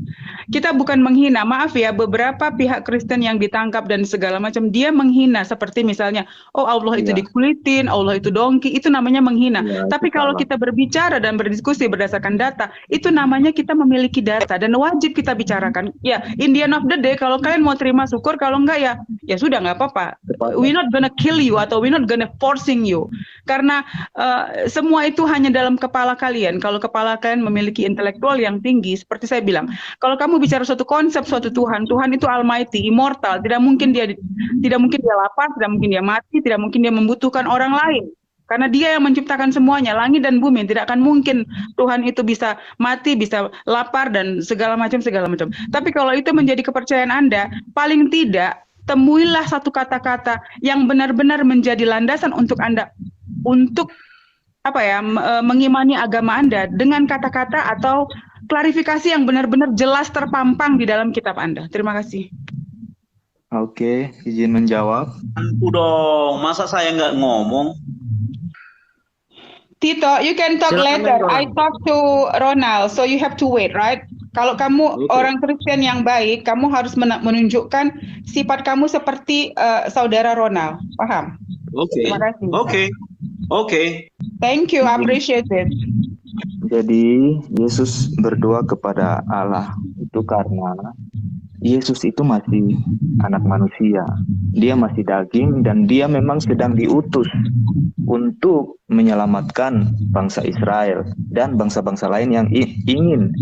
Kita bukan menghina. Maaf ya, beberapa pihak Kristen yang ditangkap dan segala macam, dia menghina. Seperti misalnya, oh Allah itu dikulitin, Allah itu dongki, itu namanya menghina. Tapi kalau kita berbicara dan berdiskusi berdasarkan data, itu namanya kita memiliki data dan wajib kita bicarakan. Ya, in the end of the day, kalau kalian mau terima syukur, kalau enggak ya sudah nggak apa-apa. We're not gonna kill you atau we're not gonna forcing you. Karena semua itu hanya dalam kepala kalian. Kalau kepala kalian memiliki intelektual yang tinggi, seperti saya bilang, kalau kamu bicara suatu konsep, suatu Tuhan itu almighty, immortal, tidak mungkin dia lapar, tidak mungkin dia mati, tidak mungkin dia membutuhkan orang lain. Karena dia yang menciptakan semuanya, langit dan bumi. Tidak akan mungkin Tuhan itu bisa mati, bisa lapar, dan segala macam. Tapi kalau itu menjadi kepercayaan Anda, paling tidak temuilah satu kata-kata yang benar-benar menjadi landasan untuk Anda untuk mengimani agama Anda dengan kata-kata atau klarifikasi yang benar-benar jelas terpampang di dalam kitab Anda. Terima kasih. Oke, izin menjawab. Aku dong, masa saya nggak ngomong? Tito, you can talk Silakan, later. Ronald. I talk to Ronald, so you have to wait, right? Kalau kamu orang Kristen yang baik, kamu harus menunjukkan sifat kamu seperti saudara Ronald. Paham? Oke. Terima kasih. Oke. Thank you, I appreciate it. Jadi Yesus berdoa kepada Allah itu karena Yesus itu masih anak manusia. Dia masih daging dan dia memang sedang diutus untuk menyelamatkan bangsa Israel dan bangsa-bangsa lain yang ingin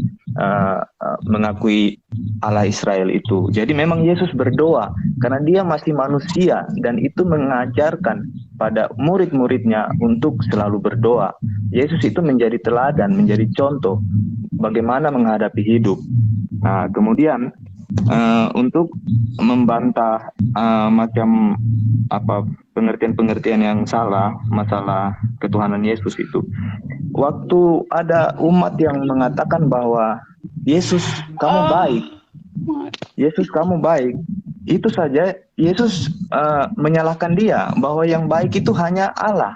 mengakui Allah Israel itu. Jadi memang Yesus berdoa karena dia masih manusia, dan itu mengajarkan pada murid-muridnya untuk selalu berdoa. Yesus itu menjadi teladan, menjadi contoh bagaimana menghadapi hidup. Nah, kemudian untuk membantah macam pengertian-pengertian yang salah masalah ketuhanan Yesus itu, waktu ada umat yang mengatakan bahwa Yesus kamu baik, Yesus kamu baik, itu saja Yesus menyalahkan dia bahwa yang baik itu hanya Allah.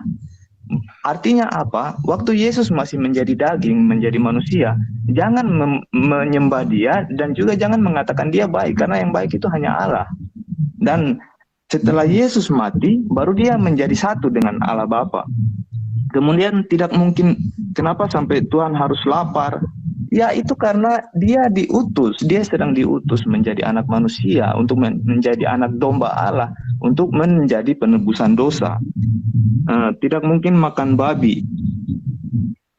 Artinya apa? Waktu Yesus masih menjadi daging, menjadi manusia, jangan menyembah dia dan juga jangan mengatakan dia baik, karena yang baik itu hanya Allah. Dan setelah Yesus mati, baru dia menjadi satu dengan Allah Bapa. Kemudian tidak mungkin, kenapa sampai Tuhan harus lapar? Ya itu karena dia diutus, dia sedang diutus menjadi anak manusia, untuk menjadi anak domba Allah, untuk menjadi penebusan dosa. Tidak mungkin makan babi.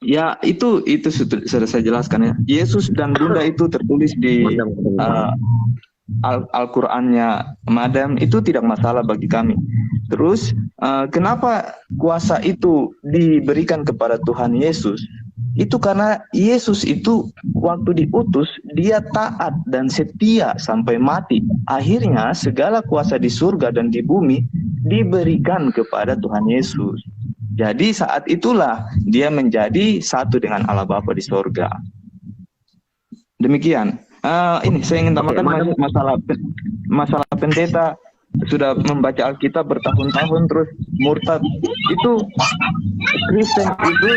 Ya itu sudah saya jelaskan ya. Yesus dan Bunda itu tertulis di Al-Qur'annya Madam, itu tidak masalah bagi kami. Terus kenapa kuasa itu diberikan kepada Tuhan Yesus? Itu karena Yesus itu waktu diutus, dia taat dan setia sampai mati. Akhirnya segala kuasa di surga dan di bumi diberikan kepada Tuhan Yesus. Jadi saat itulah dia menjadi satu dengan Allah Bapa di surga. Demikian. Ini saya ingin tambahkan masalah pendeta sudah membaca Alkitab bertahun-tahun terus murtad. Itu Kristen itu,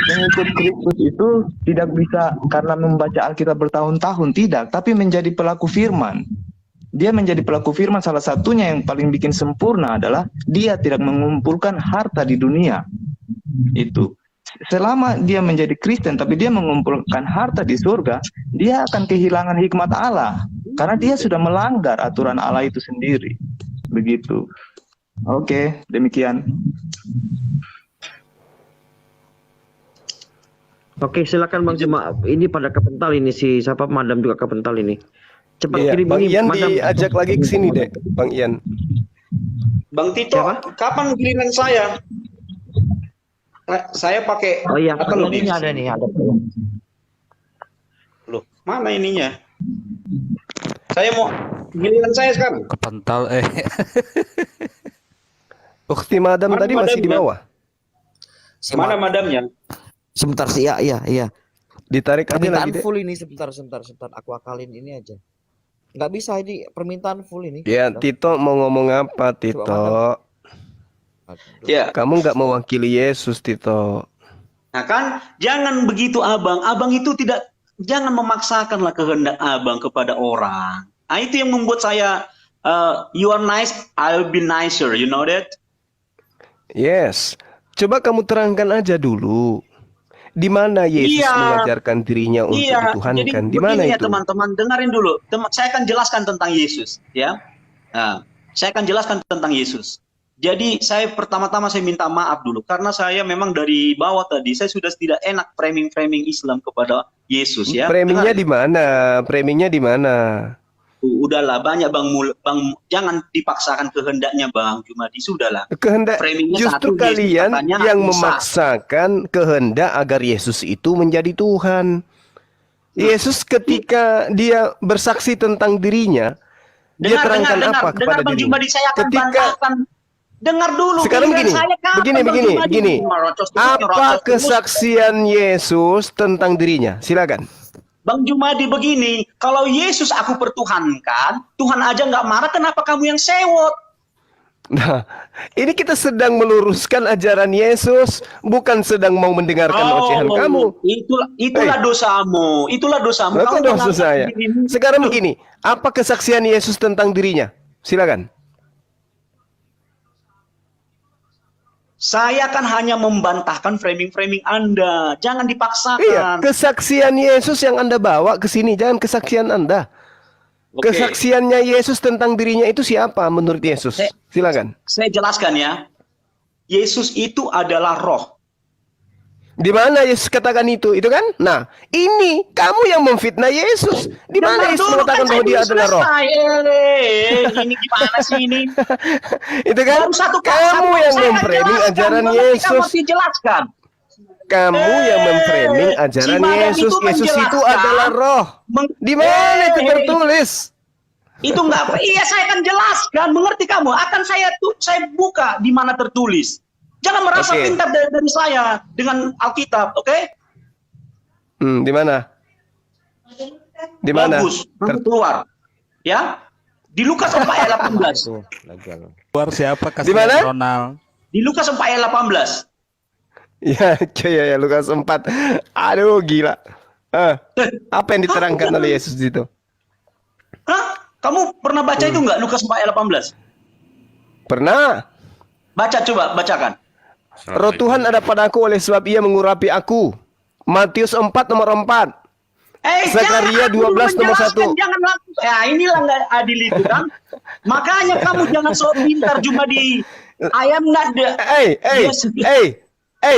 mengikut Kristus itu tidak bisa karena membaca Alkitab bertahun-tahun, tidak, tapi menjadi pelaku firman. Dia menjadi pelaku firman, salah satunya yang paling bikin sempurna adalah dia tidak mengumpulkan harta di dunia. Itu. Selama dia menjadi Kristen tapi dia mengumpulkan harta di surga, dia akan kehilangan hikmat Allah karena dia sudah melanggar aturan Allah itu sendiri. Begitu. Oke, demikian. Oke, silakan Bang Juma. Ini pada kepental ini, si siapa Madam juga kepental ini. Cepat Iya, kirim Bang ini, Ian Madam. diajak lagi ke sini deh, Bang Ian. Bang Tito, Siapa? kapan giliran saya? Saya pakai Oh iya, apa loh ini ini? ada nih, ada. Loh, mana ininya? Saya mau giliran saya sekarang. Kepental Ukti Madam Mana tadi masih di madamnya? bawah. Mana madamnya? Sebentar sih, iya. Ditarik aja lagi Permintaan deh. full ini, sebentar. Aku akalin ini aja. Nggak bisa ini permintaan full ini. Ya, Tito mau ngomong apa, Tito? Aduh. Ya. Kamu nggak mewakili Yesus, Tito. Nah kan, jangan begitu abang. Abang itu jangan memaksakanlah kehendak abang kepada orang. Nah itu yang membuat saya, you are nice, I'll be nicer, you know that? Yes. Coba kamu terangkan aja dulu. Di mana Yesus Iya. mengajarkan dirinya untuk Iya, jadi dituhankan? Di mana begini ya itu? teman-teman, dengarin dulu. Saya akan jelaskan tentang Yesus, ya. Nah, saya akan jelaskan tentang Yesus. Jadi saya pertama-tama saya minta maaf dulu karena saya memang dari bawah tadi saya sudah tidak enak framing Islam kepada Yesus ya. Framingnya Dengar. di mana? Framingnya di mana? Udahlah banyak Bang jangan dipaksakan kehendaknya Bang Jumadi, sudahlah. Kehendak Framingnya justru satu, Yesus kalian katanya yang Isa. memaksakan kehendak agar Yesus itu menjadi Tuhan. Yesus ketika dia bersaksi tentang dirinya, dia terangkan apa kepada Bang dirinya? Jumadi, saya akan Ketika bantahkan. Dengar dulu. sekarang giliran begini, saya kapan, begini, Bang begini, Jumadi? begini. Merocos terus, Apa nyerocos terus. kesaksian Yesus tentang dirinya? Silakan. Bang Jumadi begini, kalau Yesus aku pertuhankan, Tuhan aja nggak marah, kenapa kamu yang sewot? Nah, ini kita sedang meluruskan ajaran Yesus, bukan sedang mau mendengarkan ocehan kamu. Itulah dosamu, itulah dosamu. Itu Kamu dosa mengangkat saya. dirimu. Sekarang begini, apa kesaksian Yesus tentang dirinya? Silakan. Saya kan hanya membantahkan framing Anda. Jangan Iya, dipaksakan. kesaksian Yesus yang Anda bawa ke sini, jangan kesaksian Anda. Oke. Kesaksiannya Yesus tentang dirinya itu siapa menurut Yesus? Silakan. Saya jelaskan ya. Yesus itu adalah roh. Di mana Yesus katakan itu kan? Nah, ini kamu yang memfitnah Yesus. Di mana Yesus mengatakan bahwa dia adalah roh? Ini gimana sih ini? Itu kan? Baru satu Kamu yang memframing ajaran Yesus. Kamu dijelaskan. Kamu yang memframing ajaran Yesus. Yesus itu adalah roh. Di mana itu tertulis? Itu enggak. Iya, saya akan jelaskan. Mengerti kamu? Akan saya buka di mana tertulis. Jangan merasa pintar dari saya dengan Alkitab, oke? Di mana? Di mana? Bagus, keluar. Ya. Di Lukas 4 ayat 18. Keluar siapa? Di mana? Ronald. Di Lukas 4 ayat 18. Ya, Lukas 4. Aduh, gila. Apa yang diterangkan oleh Yesus itu? Hah? Kamu pernah baca itu enggak Lukas 4 ayat 18? Pernah. Baca, coba bacakan. Roh Tuhan ada padaku oleh sebab ia mengurapi aku. Matius 4 nomor 4. Zakaria 12 nomor 1. Jangan langsung. Ya, inilah nggak adil itu kan. Makanya kamu jangan sok pintar cuma di ayam nada.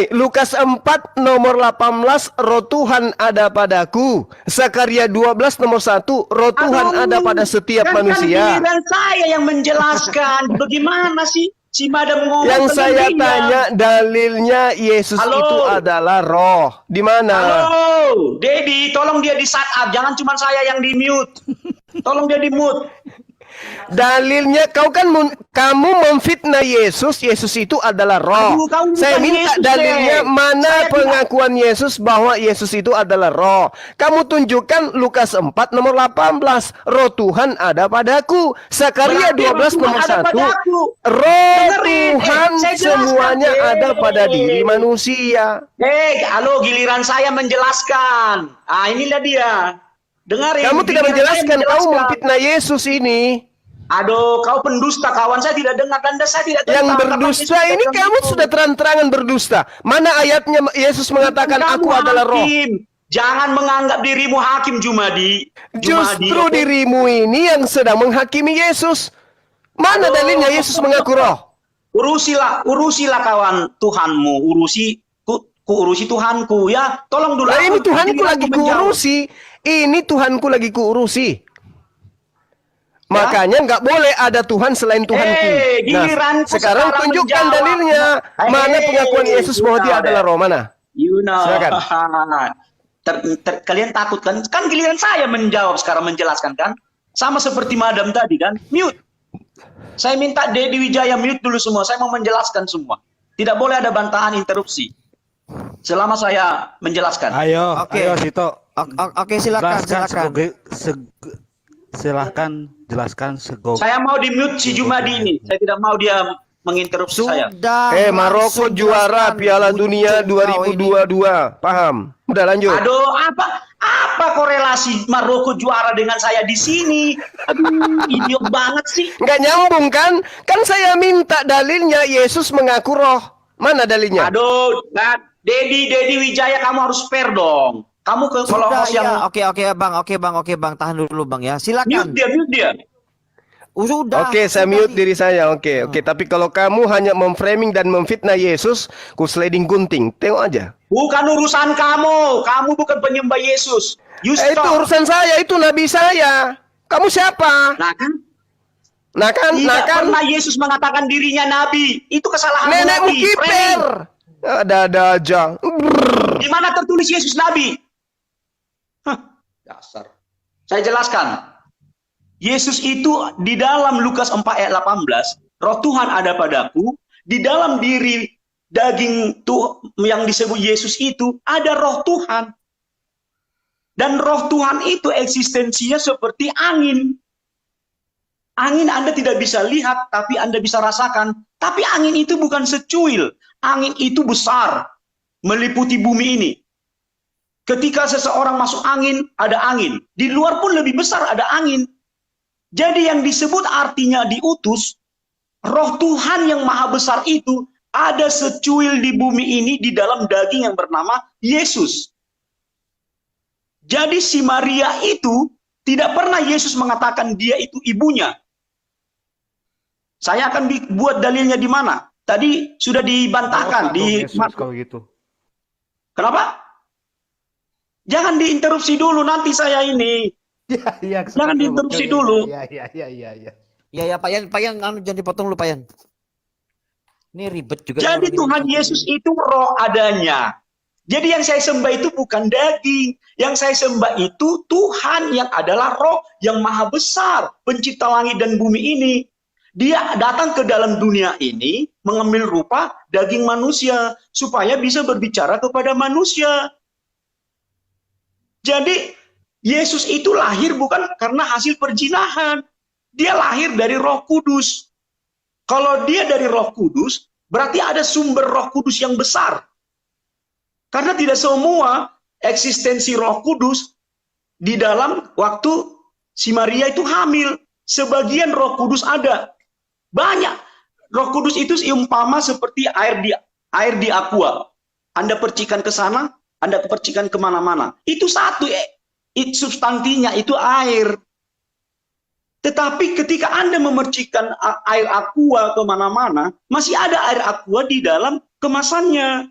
Lukas 4 nomor 18, roh Tuhan ada padaku. Zakaria 12 nomor 1, roh Tuhan ada pada setiap manusia. Kan saya yang menjelaskan. Bagaimana sih si madam ngomong? Yang saya tanya dalilnya Yesus itu adalah roh. Di mana? Halo, Dedi, tolong dia di shut up. Jangan cuma saya yang di mute. Tolong dia di mute. Dalilnya kamu memfitnah Yesus. Yesus itu adalah roh. Aduh, saya minta Yesus, dalilnya mana pengakuan Yesus bahwa Yesus itu adalah roh. Kamu tunjukkan Lukas 4 nomor 18. Roh Tuhan ada padaku. Zakaria 12 nomor 1. Roh Tuhan semuanya ada pada diri manusia. Halo, giliran saya menjelaskan. Inilah dia. Dengarin. Kamu tidak menjelaskan, kamu memfitnah Yesus ini. Aduh, kau pendusta kawan, saya tidak dengar dan saya tidak dengar. Yang berdusta ini kamu sudah terang-terangan berdusta. Mana ayatnya Yesus mengatakan aku adalah roh? Jangan menganggap dirimu hakim, Jumadi. Justru dirimu ini yang sedang menghakimi Yesus. Mana dalilnya Yesus mengaku roh? Urusilah kawan Tuhanmu, urusi Tuhanku ya. Tolong dulu. Ini Tuhanku lagi kuurusi. Ini Tuhanku lagi kuurusi. Makanya nggak boleh ada Tuhan selain Tuhanku. Nah, sekarang tunjukkan dalilnya. Mana pengakuan Yesus bahwa dia adalah roh? Mana? Silakan. Kalian takut kan? Kan giliran saya menjawab sekarang, menjelaskan kan? Sama seperti madam tadi kan? Mute. Saya minta Dedi Wijaya mute dulu semua. Saya mau menjelaskan semua. Tidak boleh ada bantahan interupsi. Selama saya menjelaskan. Ayo Sito. Oke, silakan. Silahkan jelaskan Saya mau di mute si Jumadi ini. Saya tidak mau dia menginterupsi saya. Maroko juara Piala Dunia 2022. Paham? Udah lanjut. Aduh, apa korelasi Maroko juara dengan saya di sini? Aduh, idiot banget sih. Nggak nyambung kan? Kan saya minta dalilnya Yesus mengaku roh. Mana dalilnya? Aduh, Dedi Wijaya, kamu harus fair dong. Kamu kalau yang Oke bang, tahan dulu bang ya, silakan. Mute dia. Sudah. Oke, saya mute diri saya. Oke. Tapi kalau kamu hanya memframing dan memfitnah Yesus, ku sliding gunting. Tengok aja. Bukan urusan kamu. Kamu bukan penyembah Yesus. Itu urusan saya, itu nabi saya. Kamu siapa? Nah kan. Tidak pernah Yesus mengatakan dirinya nabi. Itu kesalahan nenekmu kiper. Ada aja. Di mana tertulis Yesus nabi? Dasar. Saya jelaskan. Yesus itu di dalam Lukas 4 ayat 18, roh Tuhan ada padaku, di dalam diri daging yang disebut Yesus itu ada roh Tuhan. Dan roh Tuhan itu eksistensinya seperti angin. Angin Anda tidak bisa lihat, tapi Anda bisa rasakan. Tapi angin itu bukan secuil. Angin itu besar, meliputi bumi ini. Ketika seseorang masuk angin, ada angin. Di luar pun lebih besar ada angin. Jadi yang disebut artinya diutus, roh Tuhan yang maha besar itu ada secuil di bumi ini di dalam daging yang bernama Yesus. Jadi si Maria itu tidak pernah Yesus mengatakan dia itu ibunya. Saya akan buat dalilnya di mana? Tadi sudah dibantahkan di Yesus, kalau gitu. Kenapa? Jangan diinterupsi dulu, nanti saya ini. Iya, Jangan diinterupsi dulu. Iya. Ya ya Pak Yan, jangan dipotong lu Pak Yan. Ini ribet juga. Jadi Tuhan Yesus itu roh adanya. Jadi yang saya sembah itu bukan daging. Yang saya sembah itu Tuhan yang adalah roh yang maha besar, pencipta langit dan bumi ini. Dia datang ke dalam dunia ini mengambil rupa daging manusia supaya bisa berbicara kepada manusia. Jadi Yesus itu lahir bukan karena hasil perjinahan. Dia lahir dari Roh Kudus. Kalau dia dari Roh Kudus, berarti ada sumber Roh Kudus yang besar. Karena tidak semua eksistensi Roh Kudus di dalam waktu si Maria itu hamil. Sebagian Roh Kudus ada. Banyak. Roh Kudus itu umpama seperti air di aqua. Anda percikan ke sana, Anda percikan kemana-mana. Itu satu, substansinya itu air. Tetapi ketika Anda memercikan air aqua kemana-mana, masih ada air aqua di dalam kemasannya.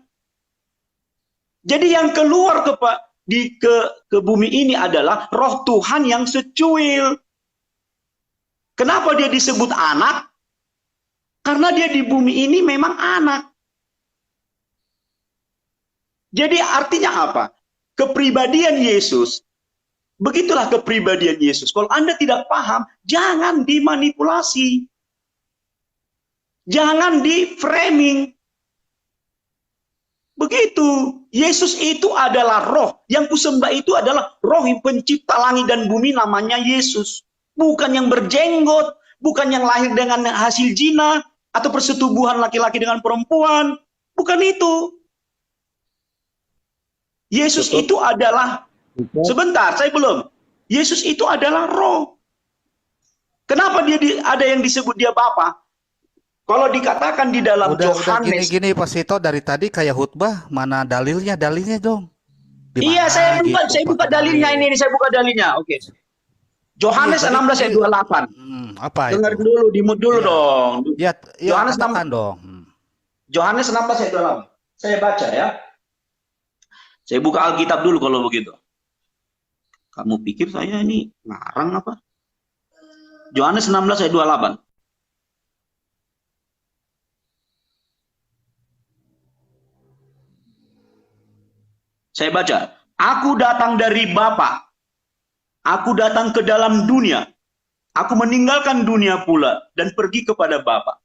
Jadi yang keluar ke bumi ini adalah roh Tuhan yang secuil. Kenapa dia disebut anak? Karena dia di bumi ini memang anak. Jadi artinya apa? Kepribadian Yesus, begitulah kepribadian Yesus. Kalau Anda tidak paham, jangan dimanipulasi. Jangan di-framing. Begitu. Yesus itu adalah roh. Yang kusembah itu adalah roh yang pencipta langit dan bumi, namanya Yesus. Bukan yang berjenggot, bukan yang lahir dengan hasil zina, atau persetubuhan laki-laki dengan perempuan. Bukan itu. Yesus itu adalah, sebentar, saya belum. Yesus itu adalah roh. Kenapa ada yang disebut dia Bapa? Kalau dikatakan di dalam Udah Yohanes. gini Pak Sito, dari tadi kayak khutbah, mana dalilnya dong. Di Iya, mana saya buka Pak dalilnya Dalil? ini, saya buka dalilnya. Oke. Yohanes Iya, 16 ayat 28. Apa Dengar itu? dulu, dimut dulu Iya. dong. Ya, Yohanes katakan 6. dong. Yohanes 16 ayat 28. Saya baca ya. Saya buka Alkitab dulu kalau begitu. Kamu pikir saya ini ngarang apa? Yohanes 16 ayat 28. Saya baca, aku datang dari Bapa. Aku datang ke dalam dunia. Aku meninggalkan dunia pula dan pergi kepada Bapa.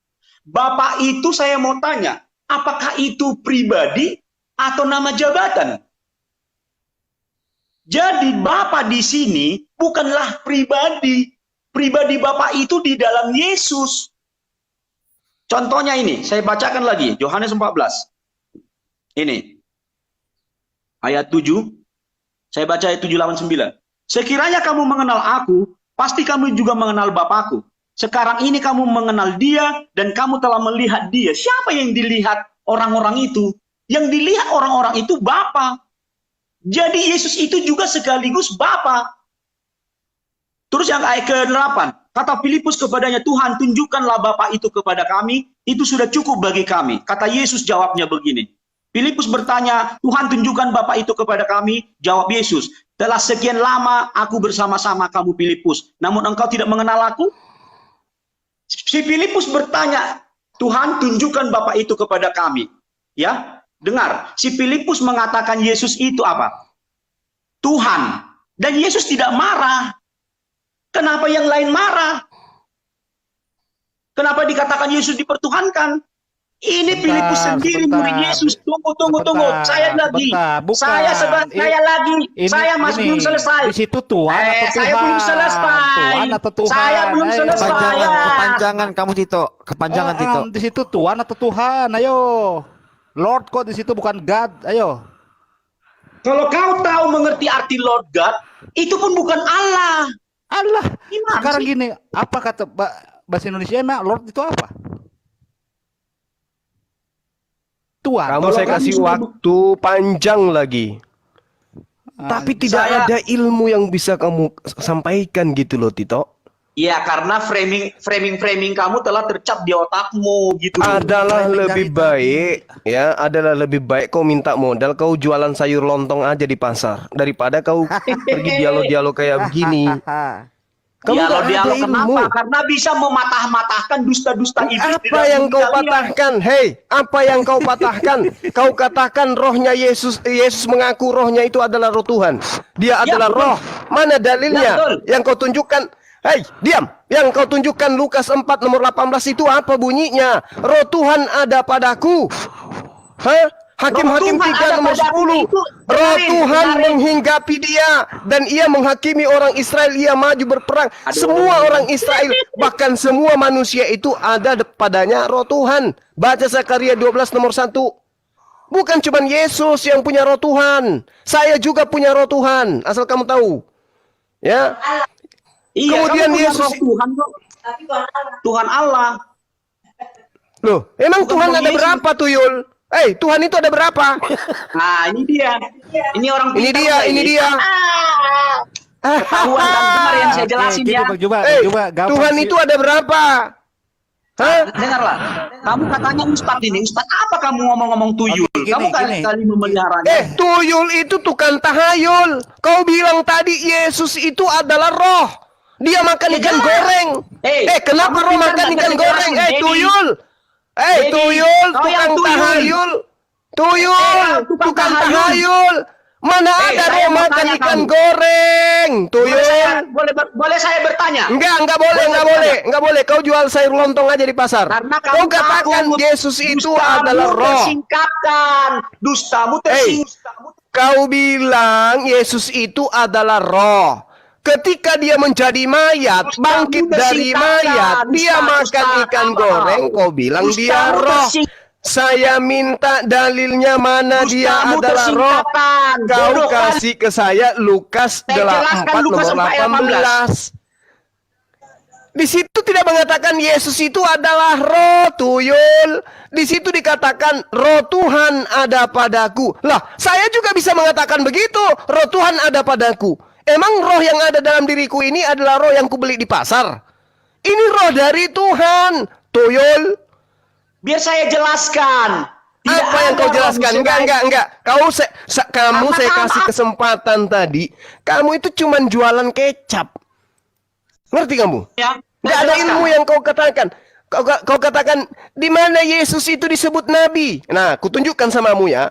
Bapa itu saya mau tanya, apakah itu pribadi atau nama jabatan? Jadi Bapa di sini bukanlah pribadi. Pribadi Bapa itu di dalam Yesus. Contohnya ini, saya bacakan lagi, Yohanes 14. Ini. Ayat 7, saya baca ayat 7, 8, 9. Sekiranya kamu mengenal aku, pasti kamu juga mengenal Bapakku. Sekarang ini kamu mengenal dia, dan kamu telah melihat dia. Siapa yang dilihat orang-orang itu? Yang dilihat orang-orang itu Bapa. Jadi Yesus itu juga sekaligus Bapa. Terus yang ayat ke-8, kata Filipus kepadanya, Tuhan tunjukkanlah Bapa itu kepada kami, itu sudah cukup bagi kami. Kata Yesus jawabnya begini. Filipus bertanya, Tuhan tunjukkan Bapa itu kepada kami. Jawab Yesus, telah sekian lama aku bersama-sama kamu Filipus, namun engkau tidak mengenal aku? Si Filipus bertanya, Tuhan tunjukkan Bapa itu kepada kami. Ya, dengar, si Filipus mengatakan Yesus itu apa? Tuhan. Dan Yesus tidak marah. Kenapa yang lain marah? Kenapa dikatakan Yesus dipertuhankan? Ini Filipus sendiri murid Yesus. Tunggu. Saya lagi. Saya masih belum selesai. Di situ Tuhan atau Tuhan? Saya belum selesai. Tuhan atau Tuhan? Saya belum selesai. Kepanjangan kamu Tito. Kepanjangan Tito. Di situ Tuhan atau Tuhan? Ayo. Lord kok di situ bukan God. Ayo. Kalau kau tahu mengerti arti Lord God, itu pun bukan Allah. Allah. Gimana Sekarang sih? gini, apa kata bahasa Indonesia emang Lord itu apa? Tuhan. Kamu saya kasih waktu panjang lagi. Tapi tidak ada ilmu yang bisa kamu sampaikan gitu loh, Tito. Ya, karena framing kamu telah tercap di otakmu gitu. Adalah Framing lebih dari baik, ya, adalah lebih baik kau minta modal, kau jualan sayur lontong aja di pasar daripada kau pergi dialog-dialog kayak begini. Kamu nggak ada Dialog ilmu. kenapa? Karena bisa mematah-matahkan dusta-dusta iblis di Apa dalam yang diri kau kalian. patahkan? Hei, apa yang kau patahkan? Kau katakan rohnya Yesus. Yesus mengaku rohnya itu adalah roh Tuhan. Dia Ya, adalah betul. roh. Mana Ya, dalilnya? betul. Yang kau tunjukkan. Hei, diam. Yang kau tunjukkan Lukas 4 nomor 18 itu apa bunyinya? Roh Tuhan ada padaku. Hah? Hakim-hakim Roh Tuhan 3 ada nomor padaku 10. itu, Roh dengarin, Tuhan dengarin. menghinggapi dia dan ia menghakimi orang Israel, ia maju berperang. Semua orang Israel, bahkan semua manusia itu ada padanya roh Tuhan. Baca Zakaria 12 nomor 1. Bukan cuma Yesus yang punya roh Tuhan. Saya juga punya roh Tuhan, asal kamu tahu. Ya. Iya, Kemudian kamu punya Yesus- roh Tuhan kok. Tuhan Allah. Loh, emang Bukan Tuhan roh ada Yesus. berapa tuh, Yul? Tuhan itu ada berapa? Nah, ini dia. Ini orang Ini pintar dia, kok ini dia. Ketahuan kan, dengar yang saya jelasin Oke, ya. Bang Juba, Eh, Bang Juba, gampang Tuhan sih. itu ada berapa? Hah? Dengarlah. Kamu katanya Ustadz ini. Ustadz apa kamu ngomong-ngomong tuyul? Oke, gini, Kamu gini. kali memeliharanya. Tuyul itu tukang tahayul. Kau bilang tadi Yesus itu adalah roh. Dia makan Ya, ikan jelas. goreng. Kenapa kamu roh pintar makan nggak ikan ngerti goreng? jelasin, Dedi? Tuyul. Dedi, Tuyul, kau yang tukang tuyul. tahayul. Tuyul, tukang tukang tahayul. tahayul. Mana ada saya roh mau makan tanya ikan kamu. goreng? Tuyul. Boleh saya bertanya? Enggak boleh. Kau jual sayur lontong aja di pasar. Karena Kau kamu katakan takut Yesus itu dustamu adalah roh. tersingkapkan. Dustamu Hei, kau bilang Yesus itu adalah roh. Ketika dia menjadi mayat, Dustamu bangkit dari tersingkapkan. mayat, dia Dusta, makan dusta, ikan apa? goreng, kau bilang dia Dustamu roh. Saya minta dalilnya mana dia Dustamu adalah roh. tersingkapkan. Kau Bodoh kan? kasih ke saya Lukas Saya jelaskan 4 Lukas nomor 4 ayat 18. Di situ tidak mengatakan Yesus itu adalah roh, tuyul. Di situ dikatakan roh Tuhan ada padaku. Lah, saya juga bisa mengatakan begitu. Roh Tuhan ada padaku. Emang roh yang ada dalam diriku ini adalah roh yang kubeli di pasar? Ini roh dari Tuhan, tuyul. Biar saya jelaskan. Tidak Apa yang ada kau roh jelaskan? selain- Enggak. Kamu saya kasih kesempatan tadi. Kamu itu cuman jualan kecap. Ngerti kamu? Ya, Nggak saya ada jelaskan. ilmu yang kau katakan. Kau katakan di mana Yesus itu disebut nabi. Nah, kutunjukkan samamu ya.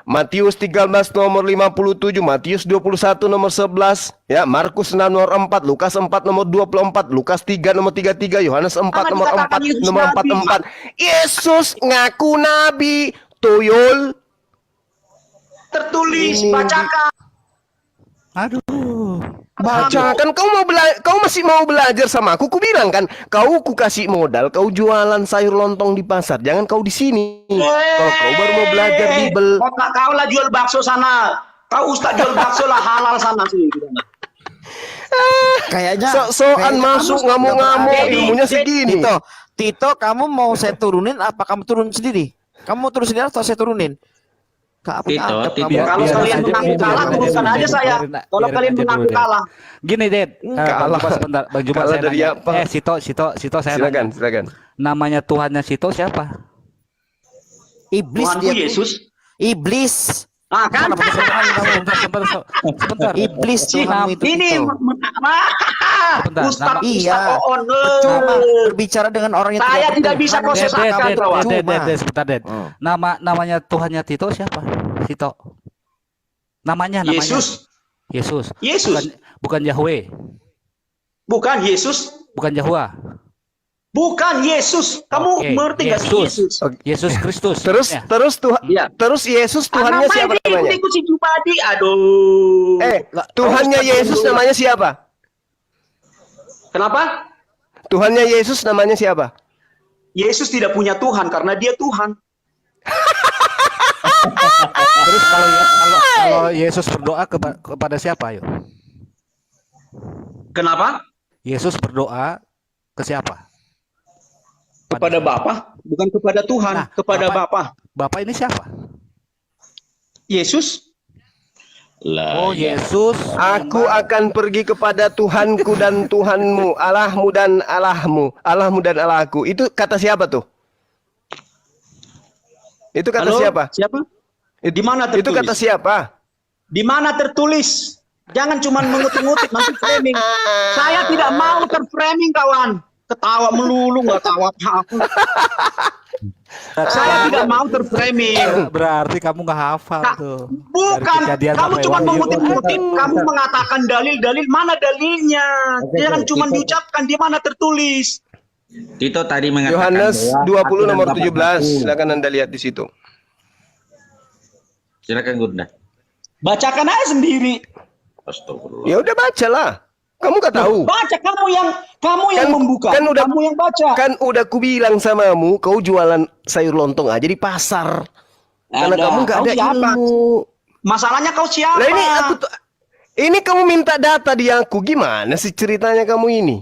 Matius 13 nomor 57, Matius 21 nomor 11, ya, Markus 6 nomor 4, Lukas 4 nomor 24, Lukas 3 nomor 33, Yohanes 4 Jangan nomor dikatakan 4 Yesus nomor nabi. 44. Yesus ngaku nabi, tuyul. Tertulis, Ini- bacakan. Aduh. Bacakan, kau masih mau belajar sama aku? Ku bilang kan, kau ku kasih modal, kau jualan sayur lontong di pasar, jangan kau di sini. Kalau kau baru mau belajar Bible. Kau lah jual bakso sana. Kau ustaz jual bakso lah halal sana sih. Kayaknya Sok-sokan kayaknya masuk kamu ngamuk-ngamuk, nggak berani. ilmunya segini. Tito, kamu mau saya turunin apa kamu turun sendiri? Kamu mau turun sendiri atau saya turunin? Kak, apa Tito, cakep Tito. kamu? Kalau Biar kalian aja, mengaku biarin kalah, aja, turunkan biarin aja aja, saya. biarin Kalau aja kalian dulu mengaku deh. kalah. Gini, Ded. Bang Juba sebentar. Bang Juba Kalah saya dari nanya. apa? Sito saya Silakan, nanya. silakan. Namanya Tuhannya Sito siapa? Iblis Tuhanku dia. Yesus. Iblis. Ah kan? Sebentar. Iblis Tuhanmu itu. Ini Tito. Sebentar, Ustaz nama- Iya. Ustaz Oon. Percuma berbicara dengan orang yang Saya tidak betul. bisa Hanya kau Ded, sesatkan, Ded, kawan. Ded, Cuma. sebentar, Ded. Oh. Namanya Tuhannya Tito siapa? Sito. Namanya. Yesus. Yesus. Yesus. Bukan Yahweh. Bukan Yesus. Bukan Yahwa. Bukan Yesus. Kamu Oke, mengerti nggak sih Yesus. Yesus? Yesus Kristus. Terus Ya. Iya. terus Yesus Tuhannya Namanya siapa namanya? ikut si Jubadi. Aduh. Tuhannya Yesus namanya siapa? Kenapa? Tuhannya Yesus namanya siapa? Yesus tidak punya Tuhan karena dia Tuhan. Terus kalau Yesus berdoa kepada siapa, ayo? Kenapa? Yesus berdoa ke siapa? Kepada Bapa, bukan kepada Tuhan, Nah, kepada Bapa- Bapa. Bapak ini siapa? Yesus. Oh, Yesus. Aku akan pergi kepada Tuhanku dan Tuhanmu, Allahmu dan Allahmu, Allahmu dan Allahku. Itu kata siapa tuh? Itu kata Halo? siapa? Siapa? Di mana tertulis? Itu kata siapa? Di mana tertulis? Jangan cuma mengutip-ngutip nanti framing. Saya tidak mau terframing, kawan. Ketawa melulu, nggak tahu apa-apa. Saya tidak mau terframing. Berarti kamu nggak hafal Ka- tuh. Bukan, Dari Kejadian kamu sampai cuma Wahyu. mengutip-ngutip, kamu mengatakan dalil-dalil, mana dalilnya? Jangan cuma diucapkan, di mana tertulis. Tito tadi mengatakan Yohanes bahwa 20 aku dan nomor Bapa 17. satu. Silakan Anda lihat di situ. Silakan Gunda. Bacakan aja sendiri. Astagfirullah. Ya udah bacalah. Kamu gak tahu. Baca, kamu yang Kan- membuka. kan udah- Kamu yang baca. Kan udah kubilang samamu, kau jualan sayur lontong aja di pasar. Karena Ada. kamu gak Kau ada siapa? ilmu. Masalahnya kau siapa? Lah ini kamu minta data di aku. Gimana sih ceritanya kamu ini?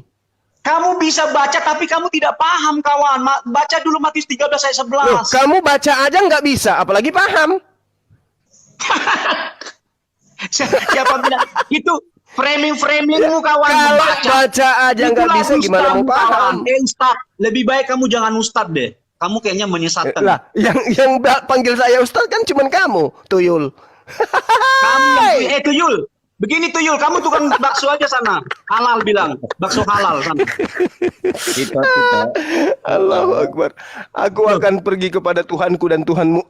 Kamu bisa baca tapi kamu tidak paham, kawan. Baca dulu Matius 13 ayat 11. Loh, kamu baca aja nggak bisa, apalagi paham. Siapa bilang? Itu framing-framingmu, kawan. Kalau Baca. baca aja nggak Itulah bisa, gimana mau ustadmu, paham? kawan. Ustad. Lebih baik kamu jangan ustad deh. Kamu kayaknya menyesatkan. Lah, yang panggil saya Ustaz kan cuman kamu, Tuyul. Kamu yang Tuyul. Begini Tuyul, kamu tukang bakso aja sana. Halal bilang, bakso halal sana. Tito. Allahu Akbar. Aku akan pergi kepada Tuhanku dan Tuhanmu,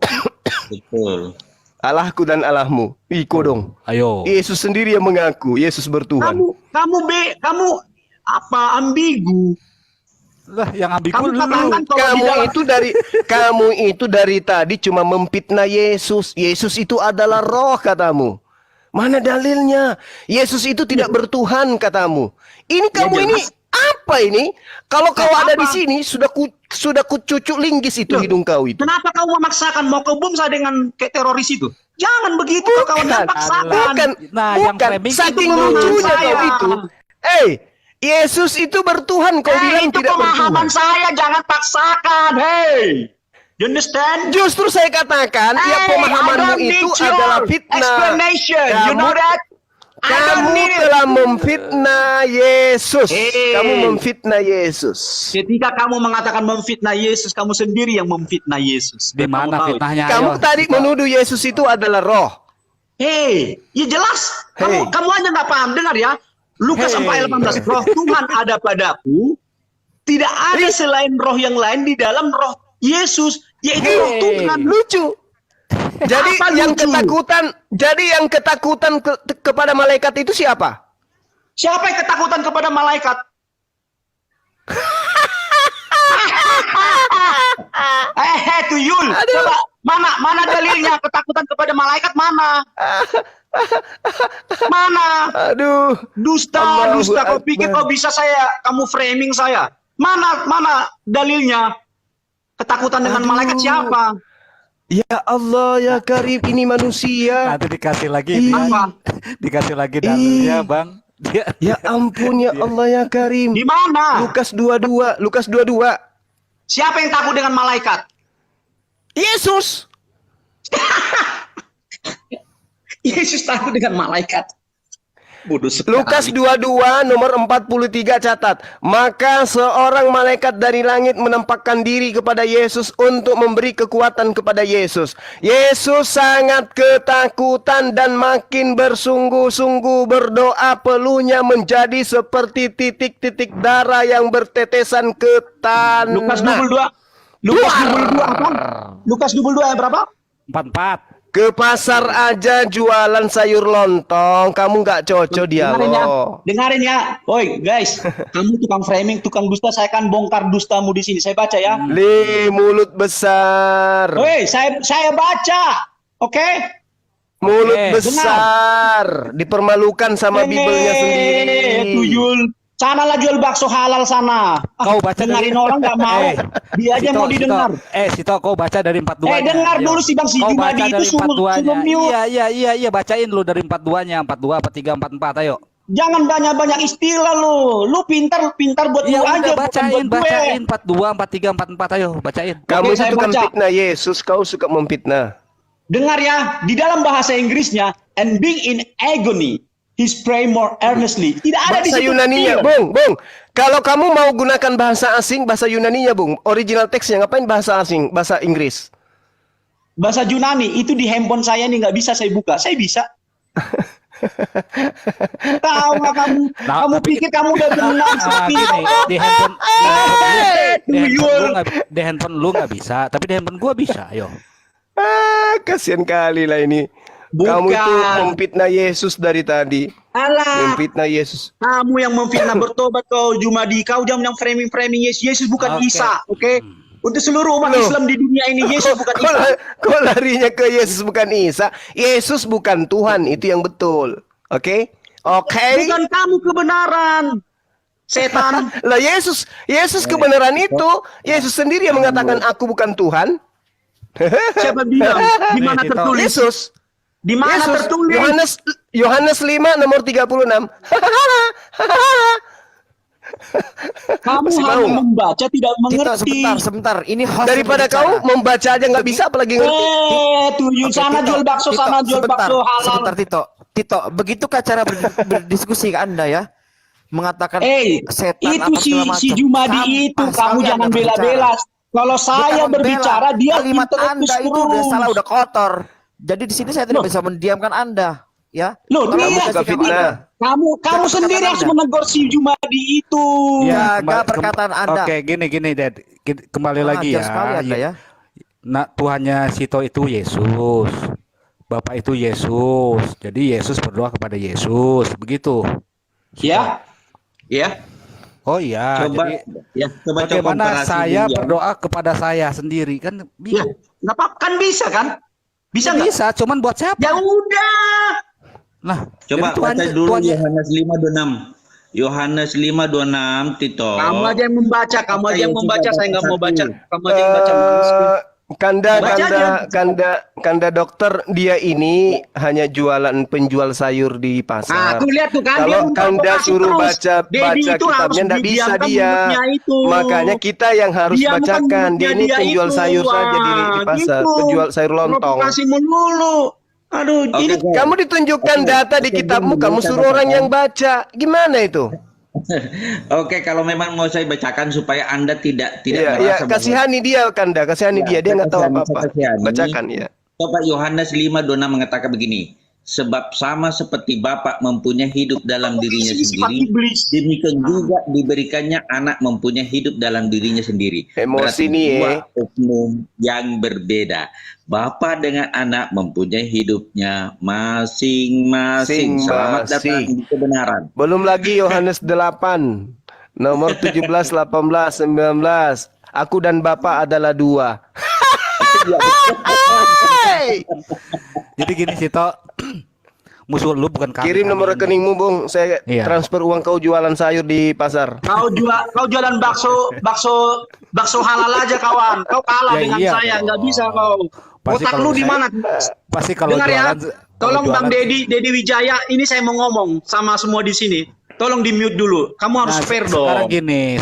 Betul. Allahku dan Allahmu. Iko dong. Ayo. Yesus sendiri yang mengaku Yesus bertuhan. Kamu apa ambigu? Lah, yang ambigu Kamu lu. katakan kalau di dalam- Kamu itu dari tadi cuma memfitnah Yesus. Yesus itu adalah roh katamu. Mana dalilnya? Yesus itu tidak bertuhan katamu. Ini kamu ini apa ini? Kalau kau ada di sini sudah ku cucuk linggis itu Loh, hidung kau itu. Kenapa kau memaksakan mau kau bom saya dengan kayak teroris itu? Jangan begitu kau kawan, jangan paksakan. Bukan, Nah, yang bukan. framing Saking itu lucunya saya. kau itu. Yesus itu bertuhan, kau bilang Itu tidak bertuhan. pemahaman saya, jangan paksakan. Hey, you understand? Justru saya katakan, ya Hey, pemahamanmu I don't itu need your adalah fitnah. explanation. You know that? I don't Kamu need it. telah memfitnah Yesus. Hey. Kamu memfitnah Yesus. Ketika kamu mengatakan memfitnah Yesus, kamu sendiri yang memfitnah Yesus. Di mana Kamu tahu. fitnahnya? Kamu Ayo. tadi menuduh Yesus itu adalah roh. Hey, ya jelas. Hey. Kamu aja nggak paham. Dengar ya. Lukas Hey. 4:18. Roh Tuhan ada padaku. Tidak ada selain roh yang lain di dalam roh Yesus, yaitu roh Tuhan. Lucu. Jadi Apa yang lucu? ketakutan kepada malaikat itu siapa? Siapa yang ketakutan kepada malaikat? Tuyul. Coba mana dalilnya ketakutan kepada malaikat mana? Mana? Aduh. Dusta, Allahu dusta. Kau pikir Akbar. kau bisa kamu framing saya? Mana dalilnya? Ketakutan dengan Aduh. malaikat siapa? Ya Allah ya Karim, ini manusia. Nanti dikasih lagi Ih. Apa? dikasih lagi dalilnya, Ih. Bang. Dia Ya ampun ya Allah ya Karim. Di mana? Lukas 22. Siapa yang takut dengan malaikat? Yesus. Yesus takut dengan malaikat. Bodoh sekali. Lukas 22 nomor 43 catat. Maka seorang malaikat dari langit menampakkan diri kepada Yesus untuk memberi kekuatan kepada Yesus. Yesus sangat ketakutan dan makin bersungguh-sungguh berdoa, peluhnya menjadi seperti titik-titik darah yang bertetesan ke tanah. Lukas 22. Lukas 22 apa? Lukas 22 ayat berapa? 44. Ke pasar aja jualan sayur lontong, kamu nggak cocok dialog. Dengarin ya. Oi, guys, kamu tukang framing, tukang dusta, saya akan bongkar dustamu di sini. Saya baca ya. Li mulut besar. Woi, saya baca. Oke? Mulut Oke, besar, dipermalukan sama Bibelnya sendiri. Tuyul. Sanalah jual bakso halal sana. Kau baca dengerin dari- orang nggak mau. Dia aja mau didengar. Sito, kau baca dari 42-nya. dengar Ayo. dulu si Bang Kau Jumadi baca itu dari suruh 42-nya. mute. Iya, bacain lu dari 42-nya, 42, 43, 44, ayo. Jangan banyak-banyak istilah lu. Lu pintar buat Iya, lu aja, udah bukan buat bacain gue. 42, 43, 44, ayo, bacain. Kamu Oke, itu saya tukang baca. fitnah Yesus, kau suka memfitnah. Dengar ya, di dalam bahasa Inggrisnya and being in agony, he's praying more earnestly. Tidak ada di Bahasa situ. Yunaninya, fear. Bung. Kalau kamu mau gunakan bahasa asing, bahasa Yunaninya, Bung. Original teksnya ngapain bahasa asing, bahasa Inggris? Bahasa Yunani itu di handphone saya nih nggak bisa saya buka. Saya bisa. Tahu nggak kamu? Nah, Kamu tapi- pikir kamu udah benar Nah, seperti gini, di handphone di handphone lu nggak bisa, tapi di handphone gua bisa. Ayo. Kasihan kali lah ini. Kamu itu Bukan. memfitnah Yesus dari tadi. Alah, Memfitnah Yesus. kamu yang memfitnah bertobat kau Jumadi. Kau jangan yang framing Yesus. Yesus bukan Oke. Isa, oke? Untuk seluruh umat Loh. Islam di dunia ini Yesus bukan Isa. Kok larinya ke Yesus bukan Isa? Yesus bukan Tuhan, itu yang betul. Oke? Oke? Bukan kamu kebenaran. Setan. Lah Yesus kebenaran itu. Yesus sendiri yang mengatakan aku bukan Tuhan. Siapa bilang? Di mana Nih, Tito. tertulis? Yesus. Di mana Yesus. tertulis? Yohanes 5 nomor 36. Kamu Masih hanya tahu nggak? membaca tidak Tito, mengerti. sebentar. Ini host Daripada yang berbicara. kau membaca aja nggak bisa apalagi ngerti. Tuyul Oke, sana Tito, jual bakso, Tito, sana jual sebentar, bakso halal. Sebentar, Tito, begitukah cara berdiskusi ke Anda ya? Mengatakan setan Itu apa segala si macam. Jumadi Sampah itu kamu sekali jangan Anda berbicara. bela-bela. Kalau saya Bukan berbicara membela. dia Kalimat interruptus Anda itu udah terus. salah, udah kotor. Jadi di sini saya tidak Loh. bisa mendiamkan Anda, ya. Loh, Tolong dia suka kasih fitnah. kamu Jangan sendiri katakan harus Anda. menegur si Jumadi itu. Jaga perkataan Anda. Oke, gini, Dad. Kembali lagi Ajar ya. sekali Anda ya. Nah, Tuhannya Sito itu Yesus. Bapak itu Yesus. Jadi Yesus berdoa kepada Yesus. Begitu. Ya. Ya. Oh iya, Coba jadi ya, coba bagaimana komparasi saya dulu ya. berdoa kepada saya sendiri kan Ya. bingung. Nggak apa kan bisa kan? Bisa nggak? Bisa, cuman buat siapa? Ya udah. Nah, Coba jadi baca dulu Yohanes 5:26. Yohanes 5:26, Tito. Kamu aja yang membaca, kamu aja yang Ayo, membaca, coba saya nggak mau satu. baca. Kamu aja yang baca. Baca Kanda dokter, dia ini hanya penjual sayur di Nah, pasar. tuh lihat tuh kan dia Kalau Kanda memprovokasi suruh terus. baca Dedi itu kitabnya harus ndak bisa didiamkan dia. mulutnya itu. Makanya kita yang harus Dia bukan bacakan. Dia ini mulutnya penjual itu. sayur saja di Wah, pasar, gitu. penjual sayur lontong. Provokasi melulu. Aduh, Oke, ini oke. Kamu ditunjukkan Oke, data di oke, kitabmu, gini, kamu saya suruh orang bacakan. yang baca. Gimana itu? Oke, kalau memang mau saya bacakan supaya Anda tidak Iya, merasa bahwa- kasihani dia, Kanda, kasihani Ya, dia. Dia nggak tahu kasihani, apa-apa. kasihani. Bacakan ya. Coba Yohanes 5:26 mengatakan begini, sebab sama seperti Bapa mempunyai hidup dalam dirinya Ini sifat sendiri, iblis. demikian juga diberikannya anak mempunyai hidup dalam dirinya sendiri. Emosi Berarti nih, dua oknum yang berbeda. Bapa dengan anak mempunyai hidupnya masing-masing. Selamat datang di kebenaran. Belum lagi Yohanes 8 nomor 17, 18, 19. Aku dan Bapa adalah dua. jadi gini Sito, musuh lu bukan kami. Kirim nomor rekeningmu, Bung. Saya Iya. transfer uang kau jualan sayur di pasar. Kau jualan bakso halal aja kawan. Kau kalah Ya, dengan iya saya, dong. nggak bisa kau. Pasti Otak kalau lu di saya- mana? Pasti kalau Dengar ya, jualan, tolong kalau Bang jualan- Dedi Wijaya, ini saya mau ngomong sama semua di sini. Tolong di mute dulu. Kamu harus Nah, fair sekarang dong. gini.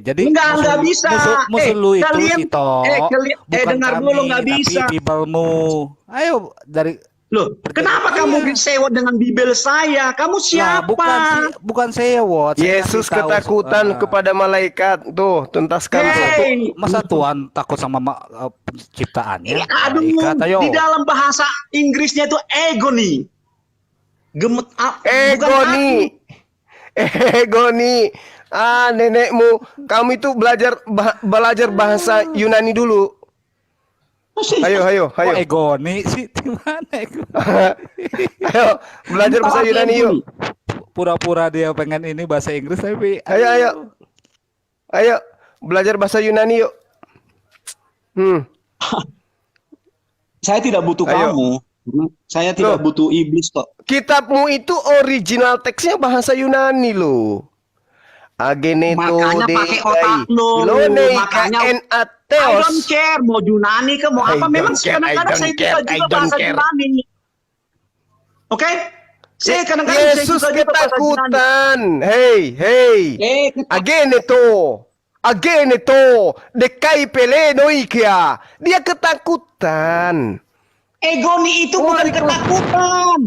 Jadi Enggak bisa. Musuh lu itu kalian, Sito. Bukan dengar kami, dulu nggak bisa. Tapi Bibelmu. Ayo dari Loh, kenapa kamu sewot dengan Bibel saya? Kamu Nah, siapa? bukan sewot. Saya Yesus kasih tahu, ketakutan kepada malaikat. Tuh, tuntaskan. Hey, Masa Tuhan takut sama penciptaannya? aduh, Malaikat, ayo. di dalam bahasa Inggrisnya itu agony. Bukan Egoni. Egoni. Nenekmu. Kamu itu belajar bahasa Yunani dulu. aku. Ayo. Oh, Egoni sih di mana Egoni? Ayo, belajar bahasa Yunani yuk. Pura-pura dia pengen ini bahasa Inggris tapi Ayo, belajar bahasa Yunani yuk. Saya tidak butuh Ayo. kamu. Saya tidak Loh. butuh iblis kok. Kitabmu itu original teksnya bahasa Yunani loh. Ageneto Makanya pakai otak lo. Ilone Makanya I don't Ateos. care mau Yunani ke mau I apa. Memang don't care, kadang-kadang I saya don't care, juga I don't bahasa care. Yunani. Oke? Saya kadang-kadang saya Yesus juga bahasa Yunani. ketakutan. Hey. Ageneto. Dekai peleno ikia. Dia ketakutan. Egoni itu bukan ketakutan.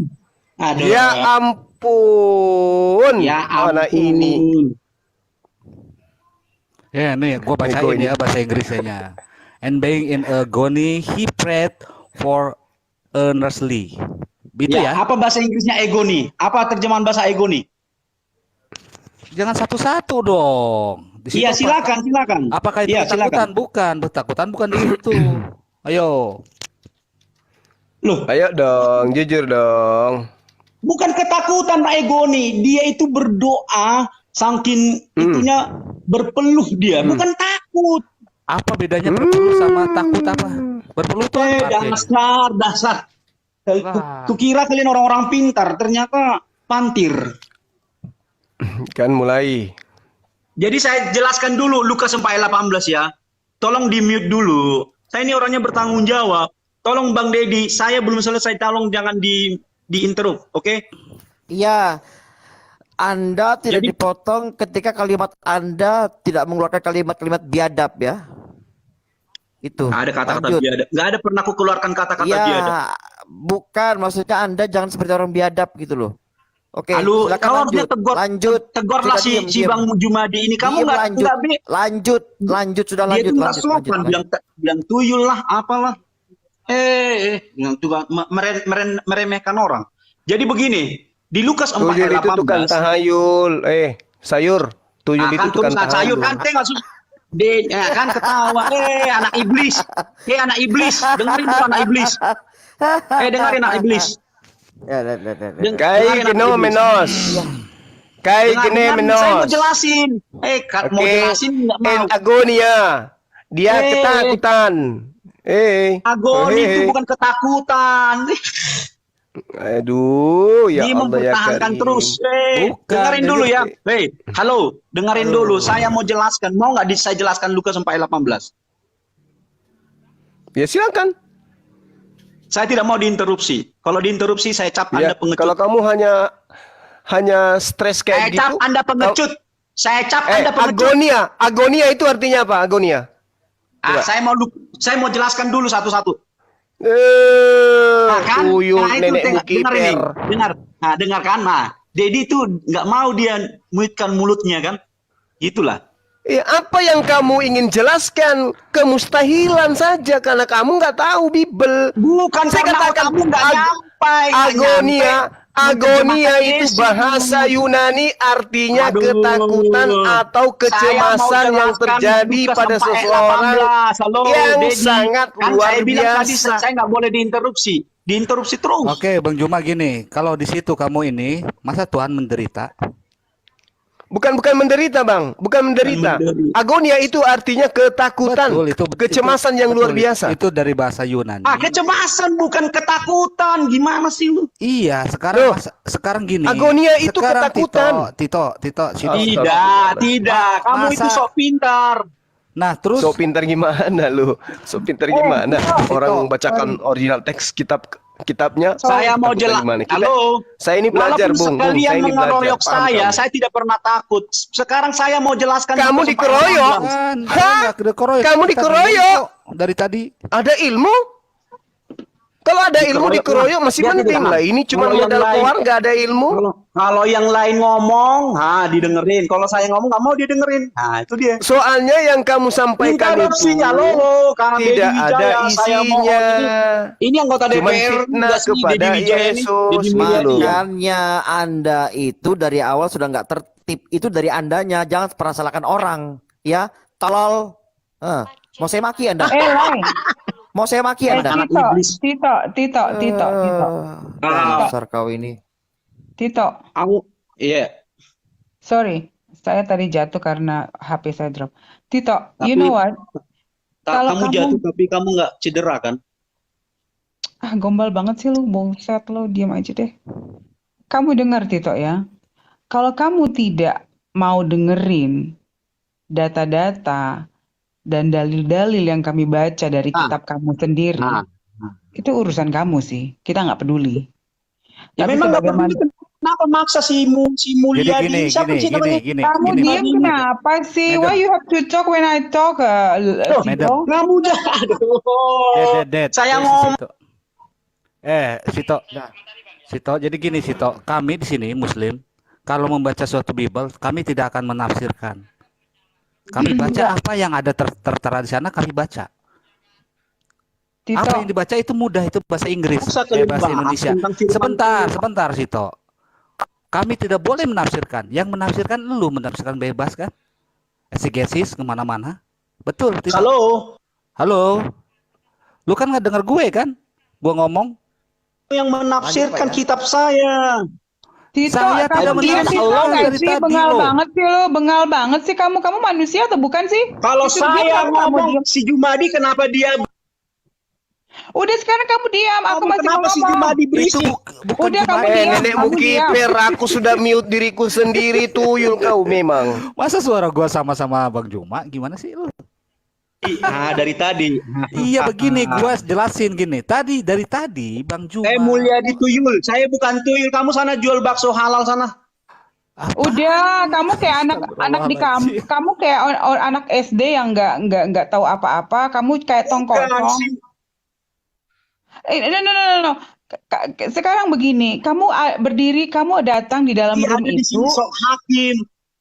Aduh. Ya ampun. Ya Anak ampun. ini. Ya nih, gua bacain Ego ini. ya bahasa Inggrisnya. And being in agony, he prayed for earnestly. Gitu ya. Apa bahasa Inggrisnya agony? Apa terjemahan bahasa agony? Jangan satu-satu dong. Di situ Iya, silakan. Apakah itu Iya, ketakutan? Bukan, ketakutan bukan di situ. Ayo. Loh, Ayo dong, jujur dong. bukan ketakutan Pak Egoni, dia itu berdoa saking itunya berpeluh dia, bukan takut. Apa bedanya berpeluh sama takut apa? Berpeluh itu apa artinya? Dasar. Wah. Tuh kira kalian orang-orang pintar, ternyata pantir. Kan mulai. Jadi saya jelaskan dulu Lukas 4:18 ya. Tolong di-mute dulu. Saya ini orangnya bertanggung jawab. Tolong Bang Dedi, saya belum selesai, tolong jangan di-interrupt, oke? Iya. Anda tidak Jadi- dipotong ketika kalimat Anda tidak mengeluarkan kalimat-kalimat biadab ya. Itu. Ada kata-kata Lanjut. biadab. Nggak ada pernah aku keluarkan kata-kata Ya, biadab. bukan, maksudnya Anda jangan seperti orang biadab gitu loh. Oke, Lalu silakan kau harusnya lanjut. Lanjut. tegurlah Sudah, si diem. Bang Jumadi ini. Kamu Diem, nggak lanjut. Lanjut, sudah dia lanjut, tuh nggak lanjut, sopan, bilang tuyul lah, apalah. Yang juga meremehkan orang. Jadi begini, di Lukas 4 Tuyul ayat itu tukang 18. tahayul. Sayur. Tuyul itu Kan tukang tulisan sayur tahayul. kan teh nggak susah. Kan ketawa, anak iblis, anak iblis, dengerin tuh anak iblis, dengerin anak iblis. Ya. Kai Dengerin anak gino iblis. menos. Kai gine Dengar, saya mau menos. jelasin. Mau Oke. jelasin nggak mau. En agonia. Dia Eh. ketakutan. Agoni itu bukan ketakutan. Aduh, ya Dia Allah ya mempertahankan Karim. terus. Bukan, Dengerin jadi- dulu ya. Halo, dengerin dulu. Saya mau jelaskan. Mau nggak saya jelaskan Lukas 4:18? Ya silakan. Saya tidak mau diinterupsi. Kalau diinterupsi saya cap Ya, Anda pengecut. kalau kamu hanya stres Saya kayak gitu. cap Anda pengecut. Saya cap Anda pengecut. Agonia. Agonia itu artinya apa? Agonia. Saya mau jelaskan dulu satu-satu. Kan? Tuyul Nah, itu nenek dengar ini. Bukiper. Dengar kan? Nah, Dedi itu nggak mau dia muitkan mulutnya kan? Itulah. Ya, apa yang kamu ingin jelaskan? Kemustahilan saja karena kamu nggak tahu Bible. Bukan Saya karena katakan kamu nggak nyampai. Agonia itu bahasa Yunani artinya ketakutan atau kecemasan yang terjadi pada seseorang yang sangat luar Saya bilang tadi biasa. saya nggak boleh diinterupsi terus. Oke, Bang Juma gini, kalau di situ kamu ini, masa Tuhan menderita? Bukan menderita, Bang. Bukan menderita. menderita. Agonia itu artinya ketakutan, kecemasan yang luar biasa. Itu dari bahasa Yunani. Kecemasan bukan ketakutan. Gimana sih lu? Iya, sekarang Loh, sekarang gini. agonia itu sekarang ketakutan. Tito, sini. Tidak. Kamu itu sok pintar. Nah, terus So pintar gimana lu? So pintar gimana? Orang bacakan original teks kitabnya. Saya mau Takutan jelas. gimana? Halo. Saya ini belajar, Walaupun Bung. sekalian Saya ini mengeroyok belajar. Paham kamu? saya tidak pernah takut. Sekarang saya mau jelaskan. Kamu Lukas dikeroyok? 4:18. kan, Hah? nggak dikeroyok. Kamu Kita dikeroyok? bilang dari tadi. Ada ilmu? Kalau ada ilmu dikeroyok masih Dia penting tidak. lah. Ini cuma Kalau yang modal lain- keluar nggak ada ilmu. Kalau yang lain ngomong, didengerin. Kalau saya ngomong nggak mau didengerin. Nah, itu dia. Soalnya yang kamu sampaikan itu Interupsi, halo, Kang Deddy tidak ada Wijaya, saya mau isinya. Ini anggota Cuman DPR fitnah juga sih, kepada Deddy Wijaya ini. Yesus, Deddy gitu Mulyadi loh. ya. Makanya Anda itu dari awal sudah nggak tertib. Itu dari Andanya. Jangan pernah salahkan orang. Ya, tolol. Mau saya maki Anda? Lai. Mau saya maki Anda? Anak iblis. Tito. Dasar kau ini. Tito, Aku, iya. sorry. Saya tadi jatuh karena HP saya drop. Tito, Tapi- you know what? Kalau Kamu kamu- jatuh tapi kamu nggak cedera kan? Gombal banget sih lu, buset lu, diam aja deh. Kamu dengar Tito ya. Kalau kamu tidak mau dengerin data-data dan dalil-dalil yang kami baca dari kitab kamu sendiri, itu urusan kamu sih. Kita nggak peduli. Ya Tapi memang nggak sebagaimana- peduli. Kenapa maksa si Mulyadi? Jadi Siapa sih namanya? gini. Kamu gini, diam Madam. kenapa sih? Madam. Why you have to talk when I talk, Madam. Tito? Kamu aduh. Dead. Saya Situ. ngomong. Sito. Sito, jadi gini Sito, kami di sini Muslim, kalau membaca suatu Bible, kami tidak akan menafsirkan. Kami baca apa yang ada tertera di sana, kami baca. Tito, Apa yang dibaca itu mudah, itu bahasa Inggris, Masa kalian bahasa bahas Indonesia. tentang firman Sebentar Sito. Kami tidak boleh menafsirkan. Yang menafsirkan lu menafsirkan bebas kan? Exegesis kemana-mana. Betul, Tito. Halo, Halo. Lu kan nggak dengar gue kan? Gue ngomong. yang menafsirkan Lanjut, Pak, ya. kitab saya. Tito, Saya tidak kamu diam sih, menafsirkan nggak dari sih? tadi Bengal loh. banget sih lo, bengal banget sih kamu. Kamu manusia atau bukan sih? Kalau Itu dia saya kamu nggak mau ngomong diam. si Jumadi kenapa dia Udah sekarang kamu diam, aku ngomong, masih mau kenapa si ngomong. Jumadi Itu berisik? bukan Udah, kamu Jumadi. diam. Nenek Kamu diam. Bukiper, aku sudah mute diriku sendiri, tuyul kau memang. Masa suara gua sama-sama Bang Juma? Gimana sih lu? Nah, dari tadi. Iya begini, gua jelasin gini. Dari tadi Bang Juma. Saya mulia di tuyul. Saya bukan tuyul. Kamu sana jual bakso halal sana. Udah, kamu kayak anak di kampung, kamu kayak anak SD yang nggak tahu apa-apa. Kamu kayak tong Bukan kosong. sih. No. Sekarang begini, kamu berdiri, kamu datang di dalam Dia room ada di itu. sini sok hakim.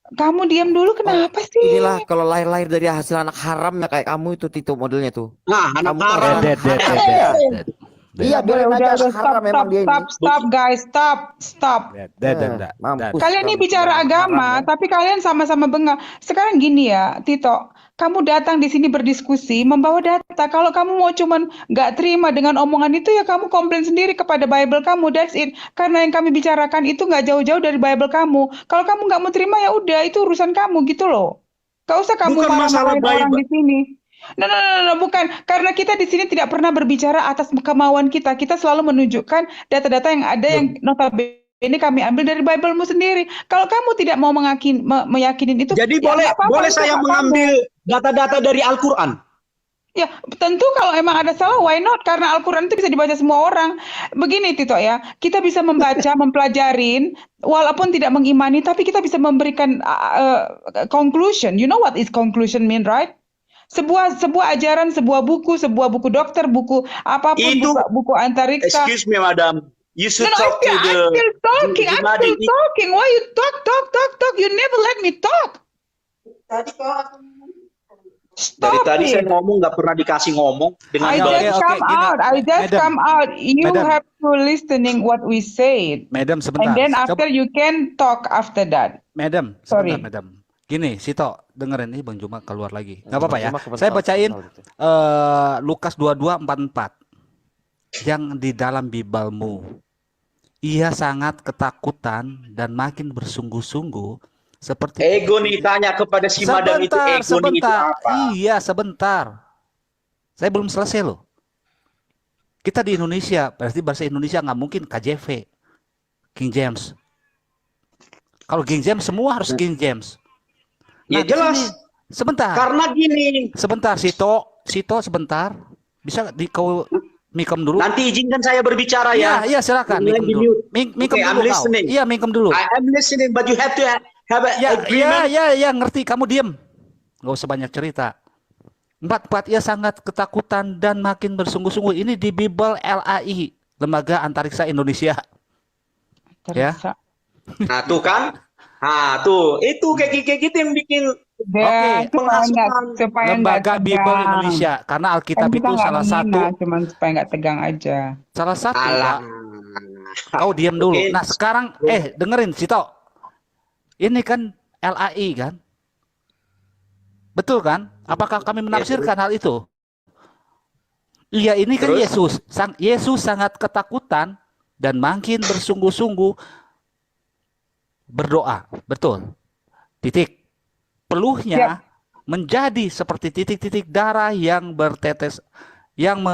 Kamu diam dulu, kenapa sih? Inilah kalau lahir-lahir dari hasil anak haram ya kayak kamu itu Tito modelnya tuh. Nah, anak Kamu tuh haram. Dead. Iya, biarin aja haram memang dia ini. Stop, guys, stop. Mampus. Kalian ini kamu. bicara agama, tapi kalian sama-sama bengal. Sekarang gini ya, Tito, kamu datang di sini berdiskusi, membawa data. Kalau kamu mau cuman nggak terima dengan omongan itu, ya kamu komplain sendiri kepada Bible kamu. That's it. Karena yang kami bicarakan itu nggak jauh-jauh dari Bible kamu. Kalau kamu nggak mau terima, ya udah, itu urusan kamu gitu loh. Gak usah kamu Bukan masalah marah-marahin orang Bible. di sini. No, bukan. Karena kita di sini tidak pernah berbicara atas kemauan kita. Kita selalu menunjukkan data-data yang ada yang notabene kami ambil dari Bible-mu sendiri. Kalau kamu tidak mau meyakinin itu, Jadi ya boleh nggak apa-apa, boleh itu saya hak kamu. mengambil data-data dari Al-Quran. Ya, tentu kalau emang ada salah, why not? Karena Al-Quran itu bisa dibaca semua orang. Begini, Tito ya, kita bisa membaca, mempelajarin, walaupun tidak mengimani, tapi kita bisa memberikan conclusion. You know what is conclusion mean, right? Sebuah ajaran, sebuah buku dokter, buku apapun, Itu- buku antariksa. Excuse me, madam. You should No, talk to I'm the still talking. I'm Jumadi. still talking. Why you talk? You never let me talk. Dari Stop tadi it. saya ngomong nggak pernah dikasih ngomong dengan I Oke, just oke, come gini. out. Madam. Come out. You Madam. have to listening what we said. Madam sebentar. And then Coba- after you can talk after that. Madam, Sorry. sebentar, Madam. Gini, Sito, dengerin ini Bang Juma keluar lagi. Nggak apa-apa ya. Cuma kebetulan Saya bacain tahu itu. Lukas 22:44. Yang di dalam Bibalmu. Ia sangat ketakutan dan makin bersungguh-sungguh seperti ego nih tanya kepada si madam itu ego nih itu sebentar. apa? Iya, sebentar. Saya belum selesai loh. Kita di Indonesia, berarti bahasa Indonesia nggak mungkin KJV, King James. Kalau King James semua harus King James. Ya di jelas. sini, sebentar. Karena gini, Sebentar, Sito sebentar. Bisa di kau mikem dulu? nanti izinkan saya berbicara Iya, ya. iya silakan Mulai mikem di dulu. mute. Mikem Okay, I'm dulu kau. listening. Iya, mikem dulu. I am listening, but you have to have an Ya, agreement. ya, ngerti. Kamu diem. Gak usah banyak cerita. 44, ia sangat ketakutan dan makin bersungguh-sungguh. Ini di Bible LAI, Lembaga Antariksa Indonesia. Ya. Terasa. Nah tuh kan, nah tuh itu kayak gitu yang bikin Dan Oke, supaya nggak Lembaga Bible tegang. Indonesia. Karena Kan Alkitab kita itu nggak salah satu. menghina, cuman supaya nggak tegang aja. Salah satu, alah. Pak. Kau diam dulu. Oke. Nah sekarang, dengerin Cito. Ini kan LAI kan? Betul kan? Apakah kami menafsirkan hal itu? Iya, ini kan Terus? Yesus sangat ketakutan dan makin bersungguh-sungguh berdoa. Betul. Titik. Peluhnya menjadi seperti titik-titik darah yang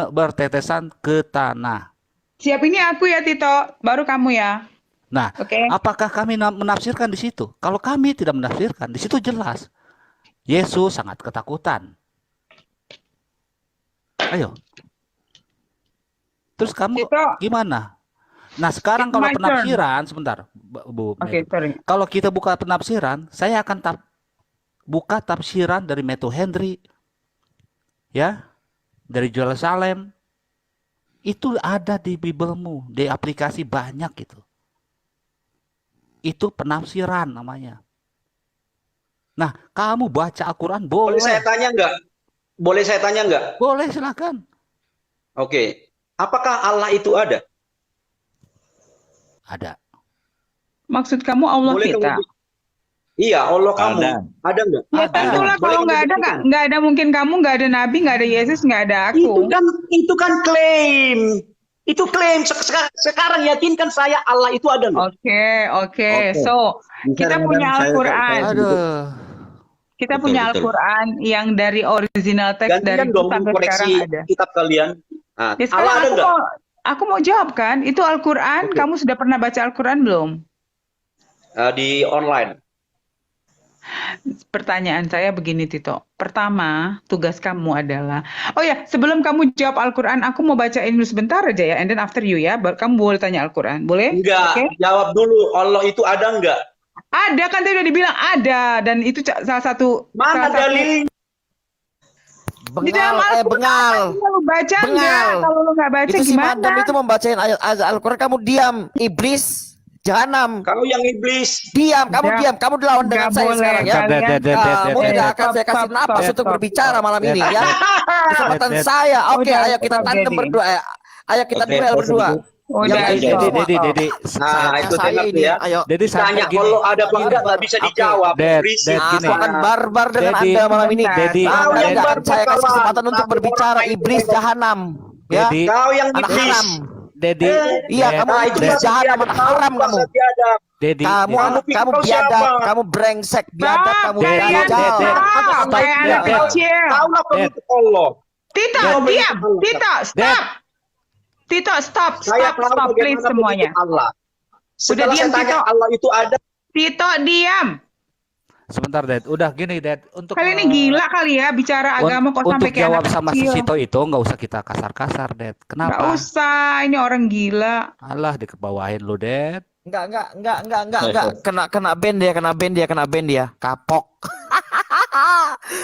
bertetesan ke tanah. Siap, ini aku ya Tito, baru kamu ya. Nah, Oke. apakah kami menafsirkan di situ? Kalau kami tidak menafsirkan, di situ jelas Yesus sangat ketakutan. Ayo. Terus kamu Tito. gimana? Nah, sekarang It's kalau my turn. penafsiran, sebentar, Bu. Oke, sorry. Kalau kita buka penafsiran, saya akan buka tafsiran dari Matthew Henry, ya, dari Jerusalem, Itu ada di Biblemu, di aplikasi banyak itu. Itu penafsiran namanya. Nah, kamu baca Al-Quran Boleh boleh. saya tanya nggak? Boleh saya tanya nggak? Boleh, silakan. Oke. Apakah Allah itu ada? Ada. Maksud kamu Allah Boleh kita? kamu- Iya, Allah kamu. Ada. Ada nggak? Ya Ada. tentulah Boleh kalau kamu nggak ada buktikan? nggak ada mungkin kamu, nggak ada Nabi, nggak ada Yesus, nggak ada aku. Itu kan klaim. Itu klaim. Sekarang yakinkan saya Allah itu ada nggak? Oke. Oke. So, kita Misalnya punya saya- Al-Quran. Aduh. Kita Betul, punya betul. Al-Quran yang dari original teks dari Gantian dong sampai koreksi sekarang ada. kitab kalian. Nah, Ya, sekarang Allah ada nggak? aku mau jawab kan, itu Al-Quran. Oke. Kamu sudah pernah baca Al-Quran belum? Di online. Pertanyaan saya begini, Tito. Pertama, tugas kamu adalah, oh ya, sebelum kamu jawab Al-Quran, aku mau bacain dulu sebentar aja ya, and then after you ya, kamu boleh tanya Al-Quran, boleh? Enggak, Oke? jawab dulu. Allah itu ada nggak? Ada kan tadi udah dibilang ada, dan itu salah satu Mana dalilnya? Di dalam Bengal, bengal. Kalau lu baca Bengal. enggak? Kalau lu nggak baca Itu si gimana? madam itu membacain ayat Al-Quran, kamu diam. Iblis, jahanam. Kau yang iblis. Diam, kamu Nggak- diam. Kamu lawan dengan nggak saya boleh, sekarang ya. kalian. Kamu tidak akan saya kasih Stop, napas stop, untuk stop, berbicara stop. malam ini ya. Kesempatan Dad. saya. Oke, Udah, ayo kita stop, tandem Dedi. berdua. Ayo kita Oke, duel berdua. Udah, Yang Dedi, ini semua. Dedi. Nah, itu saya tembak ini. ya. Ayo. Dedi sampai Tanya gini. kalau ada apa enggak nggak bisa Oke. dijawab. Dad, Berisik. Dad, Aku gini. akan barbar dengan Dedi. Anda malam ini. Dedi. Kau Anda yang tidak akan saya kasih barbar, kesempatan untuk kawan. berbicara. Orang Iblis itu. jahanam. Ya. Dedi. Kau yang Anak iblis. haram. Dedi. Iya, Dad, kamu Nah, iblis bahasa jahanam, biadab. anak haram Bahasa kamu. biadab. Dedi. Kamu Dedi. anak, pikir kamu kau biadab, siapa? kamu brengsek, biadab, Stop, kamu kalian dajjal. stop, kayak anak Dad. kecil. Kaulah penutup Allah. Tito, Dad. diam. Tito, Dad. stop. Tito, stop, Saya stop, tahu stop, please bagaimana semuanya. penutup Allah. Setelah diam, saya tanya Tito. Allah itu ada. Tito, diam. Sebentar, Dad. Udah gini, Dad. Untuk Kalian ini gila kali ya bicara agama kok sampai untuk kayak jawab anak sama si kecil. Sito itu nggak usah kita kasar-kasar, Dad. Nggak Kenapa? usah, ini orang gila. Alah, dikebawahin lu, Dad. Enggak. Kena band dia. Kapok.